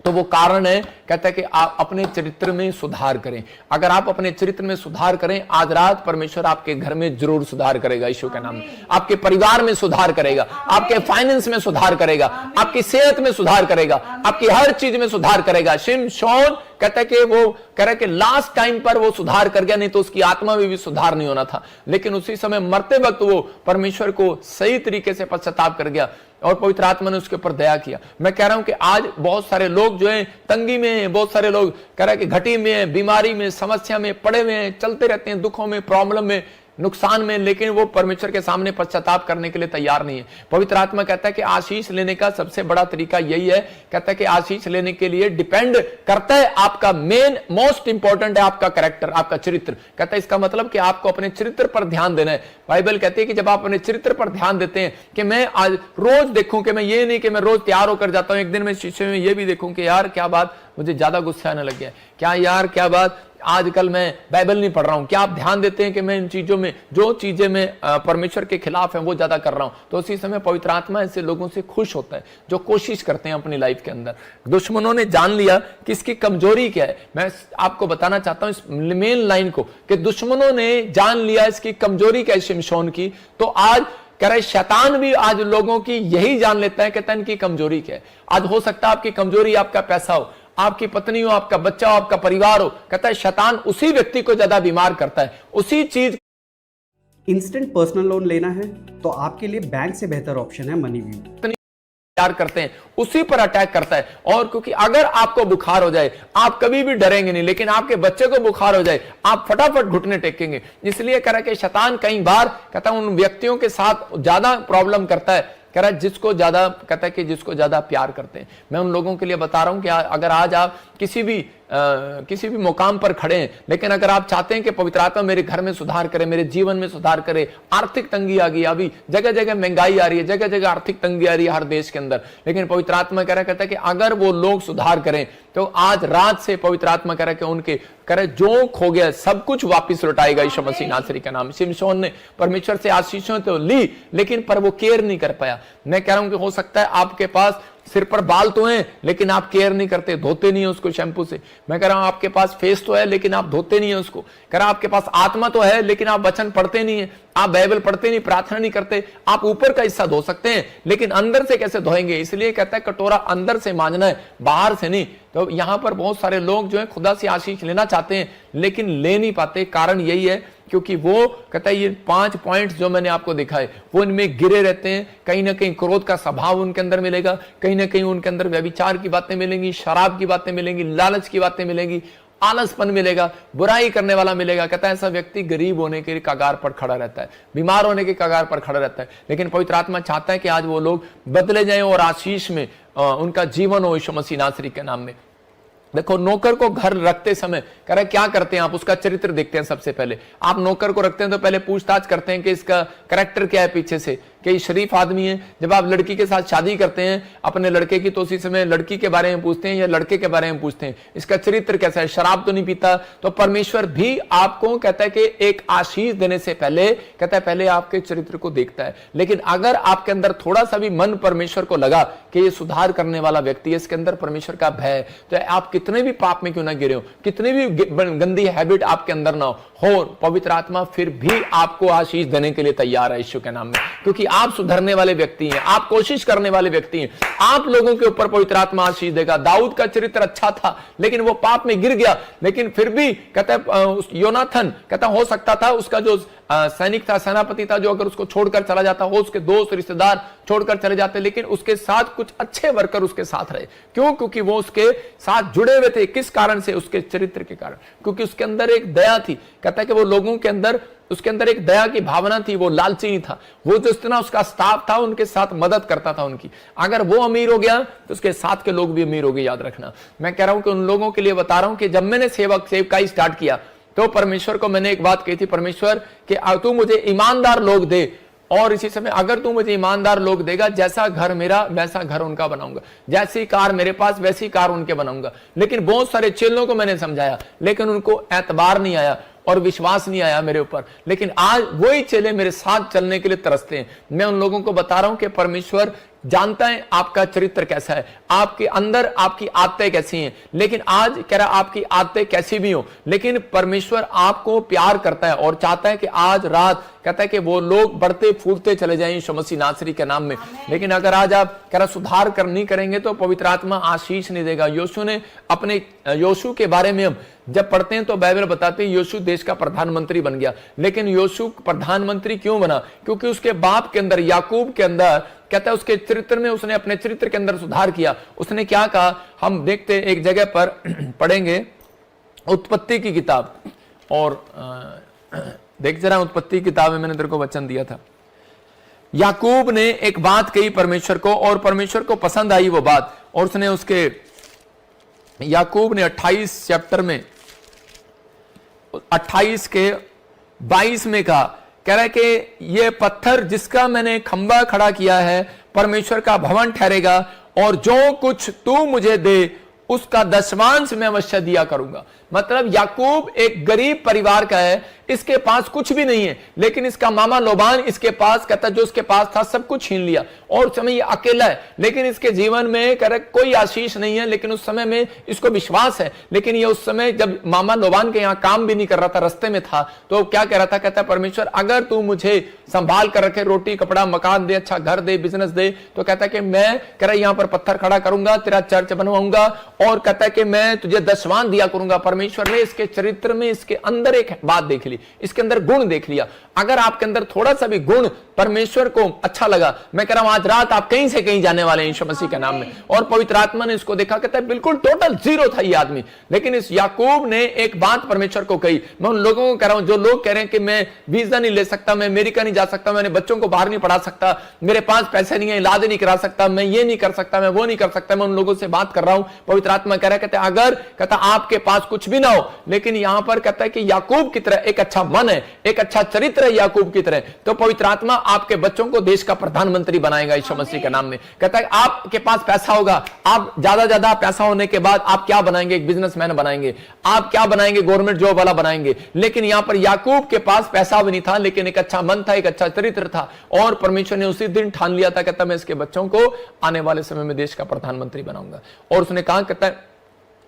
तो वो कारण है, कहता है कि आप अपने चरित्र में सुधार करें। अगर आप अपने चरित्र में सुधार करें, आज रात परमेश्वर आपके घर में जरूर सुधार करेगा यीशु के नाम में, आपके परिवार में सुधार करेगा, आपके फाइनेंस में सुधार करेगा, आपकी सेहत में सुधार करेगा, आपकी हर चीज में सुधार करेगा। शिमशोन कहता है कि वो कह रहा है कि लास्ट टाइम पर वो सुधार कर गया, नहीं तो उसकी आत्मा में भी सुधार नहीं होना था, लेकिन उसी समय मरते वक्त वो परमेश्वर को सही तरीके से पश्चाताप कर गया और पवित्र आत्मा ने उसके ऊपर दया किया। मैं कह रहा हूं कि आज बहुत सारे लोग जो हैं तंगी में हैं, बहुत सारे लोग कह रहे हैं कि घटी में है, बीमारी में, समस्या में पड़े हुए हैं, चलते रहते हैं दुखों में, प्रॉब्लम में, नुकसान में, लेकिन वो परमेश्वर के सामने पश्चाताप करने के लिए तैयार नहीं है। पवित्र आत्मा कहता है कि आशीष लेने का सबसे बड़ा तरीका यही है, कहता है कि आशीष लेने के लिए डिपेंड करता है आपका मेन मोस्ट इंपॉर्टेंट है आपका कैरेक्टर, आपका चरित्र। कहता है इसका मतलब कि आपको अपने चरित्र पर ध्यान देना है। बाइबल कहती है कि जब आप अपने चरित्र पर ध्यान देते हैं कि मैं आज रोज देखूं, कि मैं ये नहीं कि मैं रोज तैयार होकर जाता हूं, एक दिन मैं शीशे में ये भी देखूं कि यार क्या बात मुझे ज्यादा गुस्सा आने लग गया, क्या यार क्या बात आजकल मैं बाइबल नहीं पढ़ रहा हूं। क्या आप ध्यान देते हैं कि मैं इन चीजों में, जो चीजें मैं परमेश्वर के खिलाफ है वो ज्यादा कर रहा हूं? तो उसी समय पवित्र आत्मा ऐसे लोगों से खुश होता है जो कोशिश करते हैं अपनी लाइफ के अंदर। दुश्मनों ने जान लिया कि इसकी कमजोरी क्या है। मैं आपको बताना चाहता हूं इस मेन लाइन को कि दुश्मनों ने जान लिया इसकी कमजोरी क्या है शिमशोन की। तो आज कह रहे शैतान भी आज लोगों की यही जान लेता है, कहता है इनकी कमजोरी क्या है। आज हो सकता है आपकी कमजोरी आपका पैसा हो, आपकी पत्नी हो, आपका बच्चा हो, आपका परिवार हो, कहता है शैतान उसी व्यक्ति को ज्यादा बीमार करता है, उसी चीज। इंस्टेंट पर्सनल लोन लेना है तो आपके लिए बैंक से बेहतर ऑप्शन है मनीव्यू। प्यार करते हैं उसी पर अटैक करता है। और क्योंकि अगर आपको बुखार हो जाए आप कभी भी डरेंगे नहीं, लेकिन आपके बच्चे को बुखार हो जाए आप फटाफट घुटने टेकेंगे। इसलिए कह रहा है कि शैतान कई बार कहता है उन व्यक्तियों के साथ ज्यादा प्रॉब्लम करता है, कह रहा है जिसको ज्यादा, कहता है कि जिसको ज्यादा प्यार करते हैं। मैं उन लोगों के लिए बता रहा हूं कि अगर आज आप किसी भी किसी भी मुकाम पर खड़े हैं, लेकिन अगर आप चाहते हैं कि पवित्र आत्मा मेरे घर में सुधार करे, मेरे जीवन में सुधार करे, आर्थिक तंगी आ गई, अभी जगह जगह महंगाई आ रही है, जगह जगह आर्थिक तंगी आ रही है हर देश के अंदर, लेकिन पवित्र आत्मा कहता है कि अगर वो लोग सुधार करें तो आज रात से पवित्र आत्मा कह रहा है कि उनके करे जो खो गया सब कुछ वापस लौटाएगा यीशु मसीह नासरी का नाम। शिमशोन ने परमेश्वर से आशीषों तो ली, लेकिन पर वो केयर नहीं कर पाया। मैं कह रहा हूं कि हो सकता है आपके पास सिर पर बाल तो हैं, लेकिन आप केयर नहीं करते, धोते नहीं है उसको शैम्पू से। मैं कह रहा हूं आपके पास फेस तो है, लेकिन आप धोते नहीं है उसको। कह रहा आपके पास आत्मा तो है, लेकिन आप वचन पढ़ते नहीं है, आप बाइबल पढ़ते नहीं, प्रार्थना नहीं करते। आप ऊपर का हिस्सा धो सकते हैं, लेकिन अंदर से कैसे धोएंगे? इसलिए कहता है कटोरा अंदर से मांजना है, बाहर से नहीं। तो यहां पर बहुत सारे लोग जो है खुदा से आशीष लेना चाहते हैं, लेकिन ले नहीं पाते। कारण यही है क्योंकि वो कहता है ये 5 पॉइंट्स जो मैंने आपको दिखाए वो इनमें गिरे रहते हैं। कहीं ना कहीं क्रोध का स्वभाव उनके अंदर मिलेगा, कहीं ना कहीं उनके अंदर व्यभिचार की बातें मिलेंगी, शराब की बातें मिलेंगी, लालच की बातें मिलेंगी, आलसपन मिलेगा, बुराई करने वाला मिलेगा। कहता है ऐसा व्यक्ति गरीब होने के कगार पर खड़ा रहता है, बीमार होने के कगार पर खड़ा रहता है। लेकिन पवित्र आत्मा चाहता है कि आज वो लोग बदले जाएं और आशीष में उनका जीवन हो यीशु मसीह नासरी के नाम में। देखो नौकर को घर रखते समय कह रहे क्या करते हैं आप? उसका चरित्र देखते हैं। सबसे पहले आप नौकर को रखते हैं तो पहले पूछताछ करते हैं कि इसका कैरेक्टर क्या है पीछे से, कि शरीफ आदमी है। जब आप लड़की के साथ शादी करते हैं अपने लड़के की, तो उसी समय लड़की के बारे में पूछते हैं या लड़के के बारे में पूछते हैं इसका चरित्र कैसा है, शराब तो नहीं पीता। तो परमेश्वर भी आपको कहता है कि एक आशीष देने से पहले कहता है पहले आपके चरित्र को देखता है। लेकिन अगर आपके अंदर थोड़ा सा भी मन परमेश्वर को लगा कि ये सुधार करने वाला व्यक्ति है, इसके अंदर परमेश्वर का भय है, तो आप कितने भी पाप में क्यों ना गिरे हो, कितनी भी गंदी हैबिट आपके अंदर ना हो, पवित्र आत्मा फिर भी आपको आशीष देने के लिए तैयार है यीशु के नाम में। क्योंकि आप सुधरने वाले व्यक्ति हैं, आप कोशिश करने वाले व्यक्ति हैं, आप लोगों के ऊपर पवित्र आत्मा आशीष देगा। दाऊद का चरित्र अच्छा था, लेकिन वो पाप में गिर गया, लेकिन फिर भी कहता है योनाथन कहता हो सकता था उसका जो सैनिक था, सेनापति था, जो अगर उसको छोड़कर चला जाता हो, उसके दोस्त रिश्तेदार छोड़कर चले जाते, लेकिन उसके साथ कुछ अच्छे वर्कर उसके साथ रहे। क्यों? क्योंकि वो उसके साथ जुड़े हुए थे। किस कारण से? उसके चरित्र के कारण, क्योंकि उसके अंदर एक दया थी। कहता है कि वो लोगों के अंदर उसके अंदर एक दया की भावना थी, वो लालची नहीं था। वो जो इतना उसका स्टाफ था उनके साथ मदद करता था उनकी। अगर वो अमीर हो गया तो उसके साथ के लोग भी अमीर हो गए, याद रखना। मैं कह रहा हूं कि उन लोगों के लिए बता रहा हूं कि जब मैंने सेवकाई स्टार्ट किया तो परमेश्वर को मैंने एक बात कही थी, परमेश्वर कि तू मुझे ईमानदार लोग दे, और इसी समय अगर तू मुझे ईमानदार लोग देगा, जैसा घर मेरा वैसा घर उनका बनाऊंगा, जैसी कार मेरे पास वैसी कार उनके बनाऊंगा। लेकिन बहुत सारे चेलों को मैंने समझाया, लेकिन उनको एतबार नहीं आया और विश्वास नहीं आया मेरे ऊपर। लेकिन आज वही चेले मेरे साथ चलने के लिए तरसते हैं। मैं उन लोगों को बता रहा हूं कि परमेश्वर जानता है आपका चरित्र कैसा है, आपके अंदर आपकी आदतें कैसी हैं। लेकिन आज कह रहा आपकी आदतें कैसी भी हो, लेकिन परमेश्वर आपको प्यार करता है और चाहता है कि आज रात कहता है कि वो लोग बढ़ते फूलते चले जाएं यीशु मसीह नासरी के नाम में। लेकिन अगर आज आप कह रहा सुधार नहीं करेंगे तो पवित्र आत्मा आशीष नहीं देगा। यीशु ने अपने यीशु के बारे में हम जब पढ़ते हैं तो बाइबल बताते हैं यीशु देश का प्रधानमंत्री बन गया। लेकिन यीशु प्रधानमंत्री क्यों बना? क्योंकि उसके बाप के अंदर, याकूब के अंदर कहता है उसके चरित्र में, उसने अपने चरित्र के अंदर सुधार किया। उसने क्या कहा हम देखते हैं, एक जगह पर पढ़ेंगे उत्पत्ति की किताब, और देख जरा उत्पत्ति की किताब में मैंने तेरे को वचन दिया था। याकूब ने एक बात कही परमेश्वर को और परमेश्वर को पसंद आई वो बात, और उसने उसके याकूब ने 28 चैप्टर में 28 के 22 में कहा, कह रहा है कि ये पत्थर जिसका मैंने खंबा खड़ा किया है परमेश्वर का भवन ठहरेगा, और जो कुछ तू मुझे दे उसका दशमांश मैं अवश्य दिया करूंगा। मतलब याकूब एक गरीब परिवार का है, इसके पास कुछ भी नहीं है, लेकिन इसका मामा लोबान इसके पास कहता जो उसके पास था सब कुछ छीन लिया, और उस समय ये अकेला है, लेकिन इसके जीवन में कह रहा कोई आशीष नहीं है। लेकिन उस समय में इसको विश्वास है, लेकिन ये उस समय जब मामा लोबान के यहाँ काम भी नहीं कर रहा था, रास्ते में था, तो क्या कह रहा था? कहता परमेश्वर अगर तू मुझे संभाल कर रखे, रोटी कपड़ा मकान दे, अच्छा घर दे, बिजनेस दे, तो कहता कि मैं कह रहा यहाँ पर पत्थर खड़ा करूंगा, तेरा चर्च बनवाऊंगा, और कहता है कि मैं तुझे दशवान दिया करूंगा। परमेश्वर ने इसके चरित्र में, इसके अंदर एक बात देख ली। ली, इसके अंदर गुण देख लिया। अगर आपके अंदर थोड़ा सा भी गुण परमेश्वर को अच्छा लगा, मैं कह रहा हूं आज रात आप कहीं से कहीं जाने वाले हैं यीशु मसीह के नाम में। और पवित्र आत्मा ने इसको देखा, कहता है बिल्कुल टोटल जीरो था ये आदमी, लेकिन इस याकूब ने एक बात परमेश्वर को कही। मैं उन लोगों को कह रहा हूं जो लोग कह रहे हैं कि मैं वीजा नहीं ले सकता, मैं अमेरिका नहीं जा सकता, मैंने बच्चों को बाहर नहीं पढ़ा सकता, मेरे पास पैसे नहीं है, इलाज नहीं करा सकता, मैं ये नहीं कर सकता, मैं वो नहीं कर सकता, मैं उन लोगों से बात कर रहा हूं। पवित्र आत्मा कह रहा है, कहता है अगर कहता आपके पास कुछ भी ना हो, लेकिन यहां पर कहता है कि याकूब की तरह एक अच्छा मन है, एक अच्छा चरित्र है याकूब की तरह, तो पवित्र आत्मा आपके बच्चों को देश का प्रधानमंत्री बनाएगा यीशु मसीह के नाम में। कहता है आपके पास पैसा होगा, आप ज्यादा पैसा होने के बाद आप क्या बनाएंगे? एक बिजनेसमैन बनाएंगे। आप क्या बनाएंगे? गवर्नमेंट जॉब वाला बनाएंगे। लेकिन यहां पर याकूब के पास पैसा भी नहीं था, लेकिन एक अच्छा मन था, एक अच्छा चरित्र था, और परमेश्वर ने उसी दिन ठान लिया था, कहता मैं इसके बच्चों को आने वाले समय में देश का प्रधानमंत्री बनाऊंगा। और उसने कहा, कहता है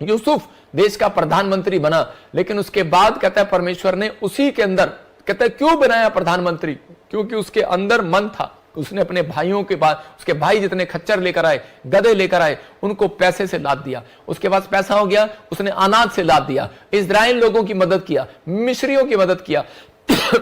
यूसुफ देश का प्रधानमंत्री बना, लेकिन उसके बाद कहता है परमेश्वर ने उसी के अंदर कहता है क्यों बनाया प्रधानमंत्री? क्योंकि उसके अंदर मन था। उसने अपने भाइयों के पास, उसके भाई जितने खच्चर लेकर आए, गधे लेकर आए, उनको पैसे से लाद दिया। उसके पास पैसा हो गया, उसने अनाज से लाद दिया, इस्राएल लोगों की मदद किया, मिस्रियों की मदद किया,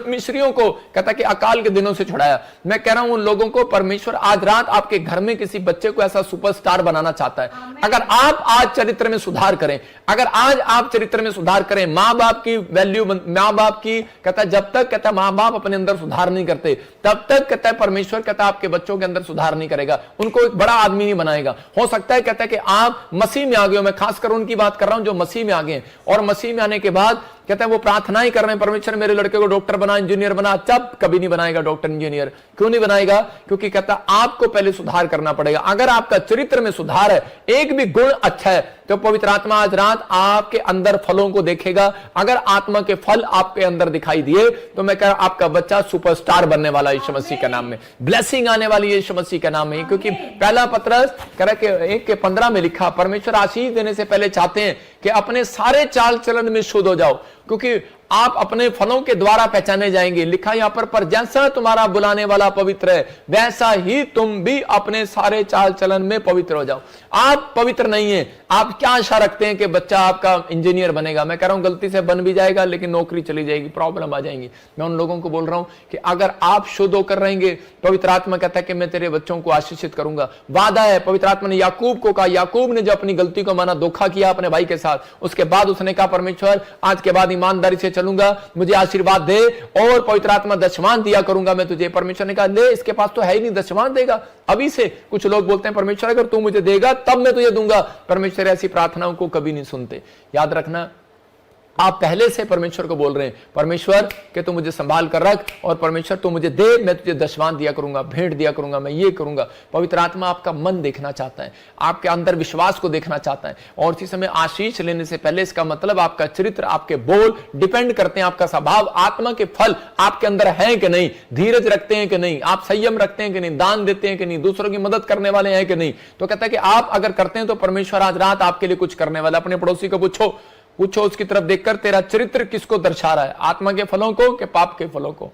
मिस्रियों को कहता कि अकाल के दिनों से छुड़ाया। मैं कह रहा हूं उन लोगों को परमेश्वर आज रात आपके घर में किसी बच्चे को ऐसा सुपरस्टार बनाना चाहता है। अगर आप आज चरित्र में सुधार करें, अगर आज आप चरित्र में सुधार करें, मां बाप की वैल्यू, मां बाप की कहता जब तक कहता मां बाप अपने अंदर सुधार नहीं करते, तब तक कहता है परमेश्वर कहता आपके बच्चों के अंदर सुधार नहीं करेगा, उनको एक बड़ा आदमी नहीं बनाएगा। हो सकता है कहता है कि आप मसीह में आ गए हो, मैं खासकर उनकी बात कर रहा हूं जो मसीह में आ गए, और मसीह में आने के बाद कहता है वो प्रार्थना ही कर रहे हैं, परमेश्वर मेरे लड़के को डॉक्टर बना, इंजीनियर बना। जब कभी नहीं बनाएगा डॉक्टर इंजीनियर। क्यों नहीं बनाएगा? क्योंकि कहता आपको पहले सुधार करना पड़ेगा। अगर आपका चरित्र में सुधार है, एक भी गुण अच्छा है, तो पवित्र आत्मा आज रात आपके अंदर फलों को देखेगा। अगर आत्मा के फल आपके अंदर दिखाई दिए, तो मैं कह रहा हूं आपका बच्चा सुपरस्टार बनने वाला यीशु मसीह के नाम में, ब्लेसिंग आने वाली यीशु मसीह के नाम में। क्योंकि पहला पत्रस कह रहा है 1:15 में लिखा, परमेश्वर आशीष देने से पहले चाहते हैं कि अपने सारे चाल चलन में शुद्ध हो जाओ, क्योंकि आप अपने फलों के द्वारा पहचाने जाएंगे। लिखा यहां पर जैसा तुम्हारा बुलाने वाला पवित्र है, वैसा ही तुम भी अपने सारे चाल चलन में पवित्र हो जाओ। आप पवित्र नहीं है, आप क्या आशा रखते हैं कि बच्चा आपका इंजीनियर बनेगा? मैं कह रहा हूं गलती से बन भी जाएगा, लेकिन नौकरी चली जाएगी, प्रॉब्लम आ जाएंगी। मैं उन लोगों को बोल रहा हूं कि अगर आप शुद्ध होकर रहेंगे, पवित्र आत्मा कहता है कि मैं तेरे बच्चों को आशीषित करूंगा। वादा है, पवित्र आत्मा ने याकूब को कहा, याकूब ने जो अपनी गलती को माना, धोखा किया अपने भाई के साथ, उसके बाद उसने कहा परमेश्वर आज के बाद ईमानदारी से चलूंगा, मुझे आशीर्वाद दे, और पवित्र आत्मा दशमान दिया करूंगा मैं तुझे। परमेश्वर ने कहा ले, इसके पास तो है ही नहीं, दशमान देगा अभी से। कुछ लोग बोलते हैं परमेश्वर अगर तू मुझे देगा तब मैं तुझे दूंगा। परमेश्वर ऐसी प्रार्थनाओं को कभी नहीं सुनते। याद रखना, आप पहले से परमेश्वर को बोल रहे हैं परमेश्वर कि तू मुझे संभाल कर रख, और परमेश्वर तू मुझे दे, मैं तुझे दशमान दिया करूंगा, भेंट दिया करूंगा, मैं ये करूंगा। पवित्र आत्मा आपका मन देखना चाहता है, आपके अंदर विश्वास को देखना चाहता है। और इसी समय आशीष लेने से पहले इसका मतलब आपका चरित्र, आपके बोल डिपेंड करते हैं, आपका स्वभाव, आत्मा के फल आपके अंदर है कि नहीं, धीरज रखते हैं कि नहीं, आप संयम रखते हैं कि नहीं, दान देते हैं कि नहीं, दूसरों की मदद करने वाले हैं कि नहीं। तो कहता है कि आप अगर करते हैं तो परमेश्वर आज रात आपके लिए कुछ करने वाला। अपने पड़ोसी को पूछो उसकी तरफ देखकर तेरा चरित्र किसको दर्शा रहा है, आत्मा के फलों को कि पाप के फलों को?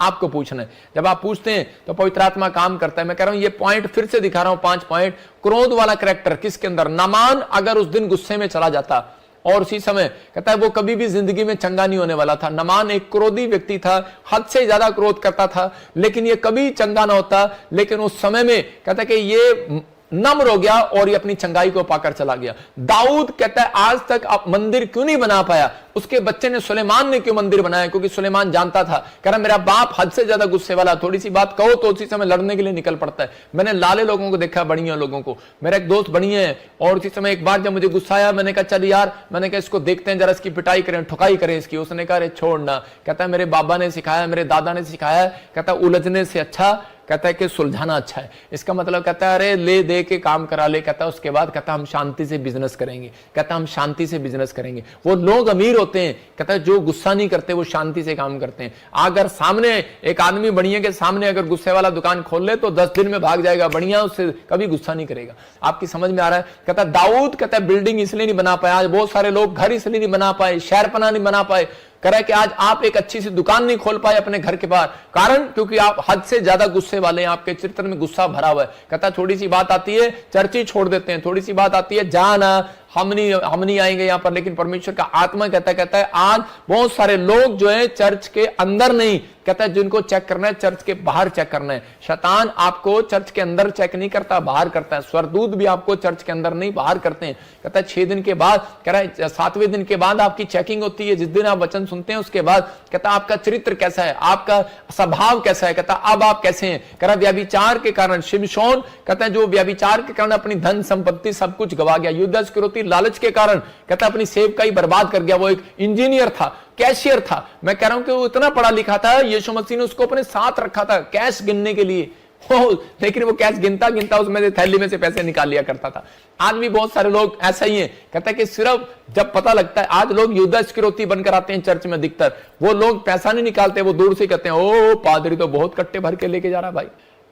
आपको पूछना है। जब आप पूछते हैं तो पवित्र आत्मा काम करता है। मैं कह रहा हूं ये पॉइंट फिर से दिखा रहा हूं, 5 पॉइंट। क्रोध वाला कैरेक्टर किसके अंदर? नामान अगर उस दिन गुस्से में चला जाता और उसी समय कहता है वो कभी भी जिंदगी में चंगा नहीं होने वाला था। नामान एक क्रोधी व्यक्ति था, हद से ज्यादा क्रोध करता था, लेकिन ये कभी चंगा ना होता। लेकिन उस समय में कहता है कि ये नम्र हो गया और ये अपनी चंगाई को पाकर चला गया। दाऊद कहता है आज तक आप मंदिर क्यों नहीं बना पाया? उसके बच्चे ने, सुलेमान ने क्यों मंदिर बनाया? क्योंकि सुलेमान जानता था, कह रहा मेरा बाप हद से ज्यादा गुस्से वाला, थोड़ी सी बात कहो तो उसी समय लड़ने के लिए निकल पड़ता है। मैंने लाले लोगों को देखा, बढ़िया लोगों को। मेरा एक दोस्त बढ़िया है, और उसी समय एक बार जब मुझे गुस्सा आया, मैंने कहा चल यार, मैंने कहा इसको देखते हैं जरा, इसकी पिटाई करें, ठुकाई करें इसकी। उसने कहा अरे छोड़ना। कहता है मेरे बाबा ने सिखाया, मेरे दादा ने सिखाया, कहता उलझने से अच्छा कहता है कि सुलझाना अच्छा है। इसका मतलब कहता है अरे ले दे के काम करा ले। कहता है उसके बाद कहता हम शांति से बिजनेस करेंगे। कहता हम शांति से बिजनेस करेंगे। वो लोग अमीर होते हैं, कहता है जो गुस्सा नहीं करते वो शांति से काम करते हैं। अगर सामने एक आदमी बढ़िया के सामने अगर गुस्से वाला दुकान खोल ले तो 10 दिन में भाग जाएगा, बढ़िया उससे कभी गुस्सा नहीं करेगा। आपकी समझ में आ रहा है? कहता दाऊद कहता है बिल्डिंग इसलिए नहीं बना पाया, आज बहुत सारे लोग घर इसलिए नहीं बना पाए, शहरपना नहीं बना पाए, कह रहा है कि आज आप एक अच्छी सी दुकान नहीं खोल पाए अपने घर के बाहर, कारण क्योंकि आप हद से ज्यादा गुस्से वाले हैं, आपके चरित्र में गुस्सा भरा हुआ है। कहता थोड़ी सी बात आती है चर्च ही छोड़ देते हैं, थोड़ी सी बात आती है जाना हम नहीं आएंगे यहां पर, लेकिन परमेश्वर का आत्मा कहता है आज बहुत सारे लोग जो है चर्च के अंदर नहीं, कहता है जिनको चेक करना है चर्च के बाहर चेक करना है। शैतान आपको चर्च के अंदर चेक नहीं करता, बाहर करता है। स्वर्गदूत भी आपको चर्च के अंदर नहीं बाहर करते हैं। कहता है 6 दिन के बाद, कह रहा है 7वें दिन के बाद आपकी चेकिंग होती है। जिस दिन आप वचन सुनते हैं उसके बाद कहता है आपका चरित्र कैसा है, आपका स्वभाव कैसा है। कहता अब आप कैसे हैं। कह रहा व्यभिचार के कारण शिमशोन कहता है जो व्यभिचार के कारण अपनी धन संपत्ति सब कुछ गवा गया। युद्ध स्क्रोती लालच के कारण कहता अपनी सेवकाई बर्बाद कर गया। वो एक इंजीनियर था, कैशियर था। मैं कह रहा हूं कि वो इतना पढ़ा लिखा था, यीशु मसीह ने उसको अपने साथ रखा था कैश गिनने के लिए, लेकिन वो कैश गिनता उसमें से थैली में से पैसे निकाल लिया करता था। आज भी बहुत सारे लोग ऐसा ही हैं। कहता है कि सिर्फ जब पता लगता है, आज लोग युद्ध स्क्रोती बनकर आते हैं चर्च में अधिकतर, वो लोग पैसा नहीं निकालते, वो दूर से कहते हैं ओ पादरी तो बहुत कट्टे भर के लेके जा रहा है भाई।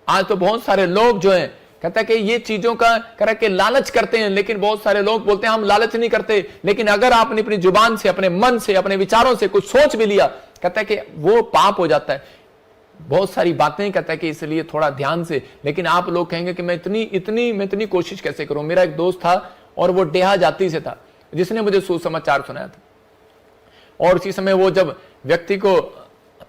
आज तो बहुत सारे लोग जो है कहता है कि ये चीजों का कह के लालच करते हैं, लेकिन बहुत सारे लोग बोलते हैं हम लालच नहीं करते। लेकिन अगर आपने अपनी जुबान से, अपने मन से, अपने विचारों से कुछ सोच भी लिया, कहता है कि वो पाप हो जाता है। बहुत सारी बातें कहता है कि इसलिए थोड़ा ध्यान से। लेकिन आप लोग कहेंगे कि मैं इतनी कोशिश कैसे करूं। मेरा एक दोस्त था और वो डेहा जाति से था, जिसने मुझे सुसमाचार सुनाया था। और उसी समय वो जब व्यक्ति को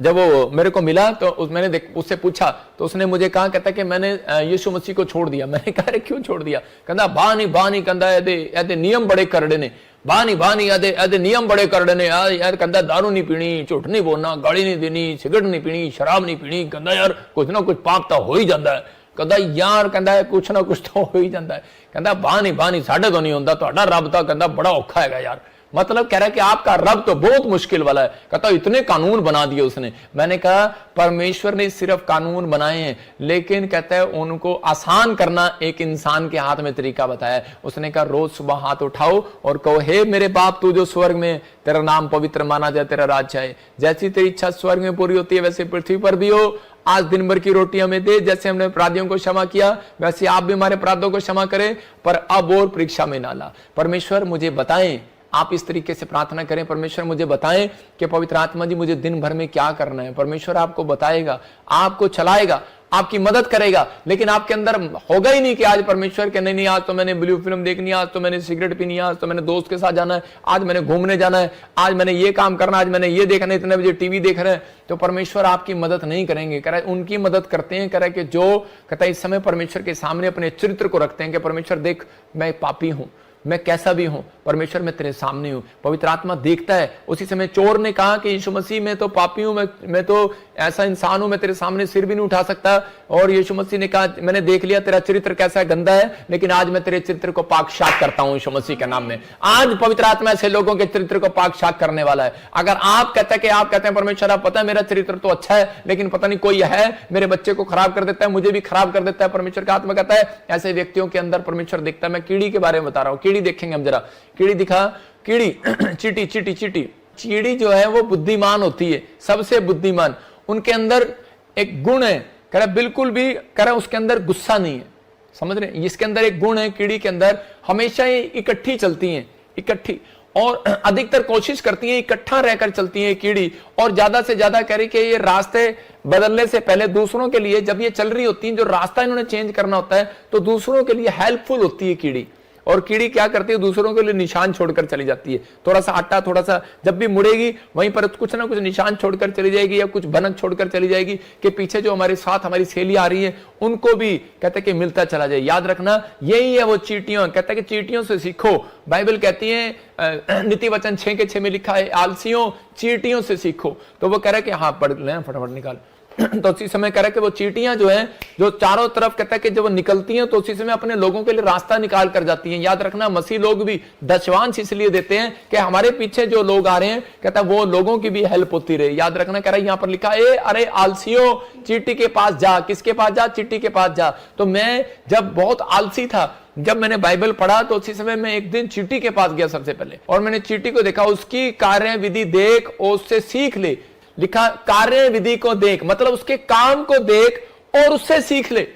जब वो मेरे को मिला तो मैंने उससे पूछा तो उसने मुझे कहा, कहता कि मैंने यीशु मसीह को छोड़ दिया। मैंने कहा क्यों छोड़ दिया। कहता बानी कहता ऐसे नियम बड़े करड़े ने, बानी ऐसे नियम बड़े करड़े ने यार। कहता दारू नहीं पीनी, झूठ नहीं बोलना, गाड़ी नहीं देनी, सिगरेट नहीं पीनी, शराब नहीं पीनी। कहता यार कुछ ना कुछ पाप तो हो ही जाता है। कहता यार कहता कुछ ना कुछ तो हो ही जाता है। कहता बानी साढ़े तो नहीं होता, ਤੁਹਾਡਾ रब तो कहता बड़ा औखा है यार। मतलब कह रहा है कि आपका रब तो बहुत मुश्किल वाला है। कहता इतने कानून बना दिए उसने। मैंने कहा परमेश्वर ने सिर्फ कानून बनाए हैं, लेकिन कहता है उनको आसान करना एक इंसान के हाथ में तरीका बताया। उसने कहा रोज सुबह हाथ उठाओ और कहो हे मेरे बाप तू जो स्वर्ग में, तेरा नाम पवित्र माना जाए, तेरा राज्य आए, जैसी तेरी इच्छा स्वर्ग में पूरी होती है वैसे पृथ्वी पर भी हो। आज दिन भर की रोटी हमें दे, जैसे हमने अपराधियों को क्षमा किया वैसे आप भी हमारे अपराधों को क्षमा करें, पर अब और परीक्षा में ना ला। परमेश्वर मुझे बताएं, आप इस तरीके से प्रार्थना करें, परमेश्वर मुझे बताएं कि पवित्र आत्मा जी मुझे दिन भर में क्या करना है। परमेश्वर आपको बताएगा, आपको चलाएगा, आपकी मदद करेगा। लेकिन आपके अंदर होगा ही नहीं कि आज परमेश्वर के नहीं आज तो मैंने ब्लू फिल्म देखनी है, आज तो मैंने सिगरेट पीनी है, आज तो मैंने दोस्त के साथ जाना है, आज मैंने घूमने जाना है, आज मैंने ये काम करना, आज मैंने ये देखना है, इतने बजे टीवी देख रहे हैं। तो परमेश्वर आपकी मदद नहीं करेंगे। कह रहा है उनकी मदद करते हैं। कह रहा है कि जो कहता है इस समय परमेश्वर के सामने अपने चरित्र को रखते हैं कि परमेश्वर देख मैं पापी हूं, मैं कैसा भी हूं, परमेश्वर मैं तेरे सामने हूं। पवित्र आत्मा देखता है। उसी समय चोर ने कहा कि यीशु मसीह मैं तो पापी हूं, मैं तो ऐसा इंसान हूं, मैं तेरे सामने सिर भी नहीं उठा सकता। और यीशु मसीह ने कहा मैंने देख लिया तेरा चरित्र कैसा है, गंदा है, लेकिन आज मैं तेरे चरित्र को पाक शाक करता हूं यीशु मसीह के नाम में। आज पवित्र आत्मा ऐसे लोगों के चरित्र को पाक शाक करने वाला है। अगर आप कहते हैं परमेश्वर आप पता है मेरा चरित्र तो अच्छा है, लेकिन पता नहीं कोई है मेरे बच्चे को खराब कर देता है, मुझे भी खराब कर देता है, परमेश्वर का आत्मा कहता है ऐसे व्यक्तियों के अंदर परमेश्वर देखता है। मैं कीड़ी के बारे में बता रहा हूं। कीड़ी देखेंगे हम जरा, कीड़ी दिखा, कीड़ी चीटी चीटी चीटी चीड़ी जो है वो बुद्धिमान होती है, सबसे बुद्धिमान। उनके अंदर एक गुण है, कह रहा बिल्कुल भी कह रहा उसके अंदर गुस्सा नहीं है। समझ रहे, इसके अंदर एक गुण है कीड़ी के अंदर, हमेशा ये इकट्ठी चलती हैं, इकट्ठी, और अधिकतर कोशिश करती हैं इकट्ठा रहकर चलती है कीड़ी। और ज्यादा से ज्यादा कह रही कि ये रास्ते बदलने से पहले दूसरों के लिए जब ये चल रही होती हैं, जो रास्ता इन्होंने चेंज करना होता है तो दूसरों के लिए हेल्पफुल होती है कीड़ी। और कीड़ी क्या करती है दूसरों के लिए निशान छोड़कर चली जाती है। थोड़ा सा आटा, थोड़ा सा जब भी मुड़ेगी वहीं पर कुछ ना कुछ निशान छोड़कर चली जाएगी या कुछ भनक छोड़कर चली जाएगी कि पीछे जो हमारे साथ हमारी सहेली आ रही है उनको भी कहते हैं कि मिलता चला जाए। याद रखना यही है वो चींटियों। कहता है कि चींटियों से सीखो। बाइबल कहती है नीति वचन 6:6 में लिखा है आलसियों चींटियों से सीखो। तो वो कह रहा है कि हाँ पढ़ लें फटाफट निकाल। तो उसी समय कह रहा है कि वो चींटियां जो हैं जो चारों तरफ कहता है कि जब वो निकलती हैं तो उसी समय अपने लोगों के लिए रास्ता निकाल कर जाती हैं। याद रखना मसीह लोग भी दशवांश इसलिए देते हैं कि हमारे पीछे जो लोग आ रहे हैं कहता है वो लोगों की भी हेल्प होती रहे। याद रखना, कह रहा है यहां पर लिखा है अरे आलसियों चींटी के पास जा। किसके पास जा? चींटी के पास जा। तो मैं जब बहुत आलसी था, जब मैंने बाइबल पढ़ा तो उसी समय मैं एक दिन चींटी के पास गया सबसे पहले, और मैंने चींटी को देखा, उसकी कार्य विधि देख और उससे सीख ले। लिखा कार्य विधि को देख, मतलब उसके काम को देख और उससे सीख ले।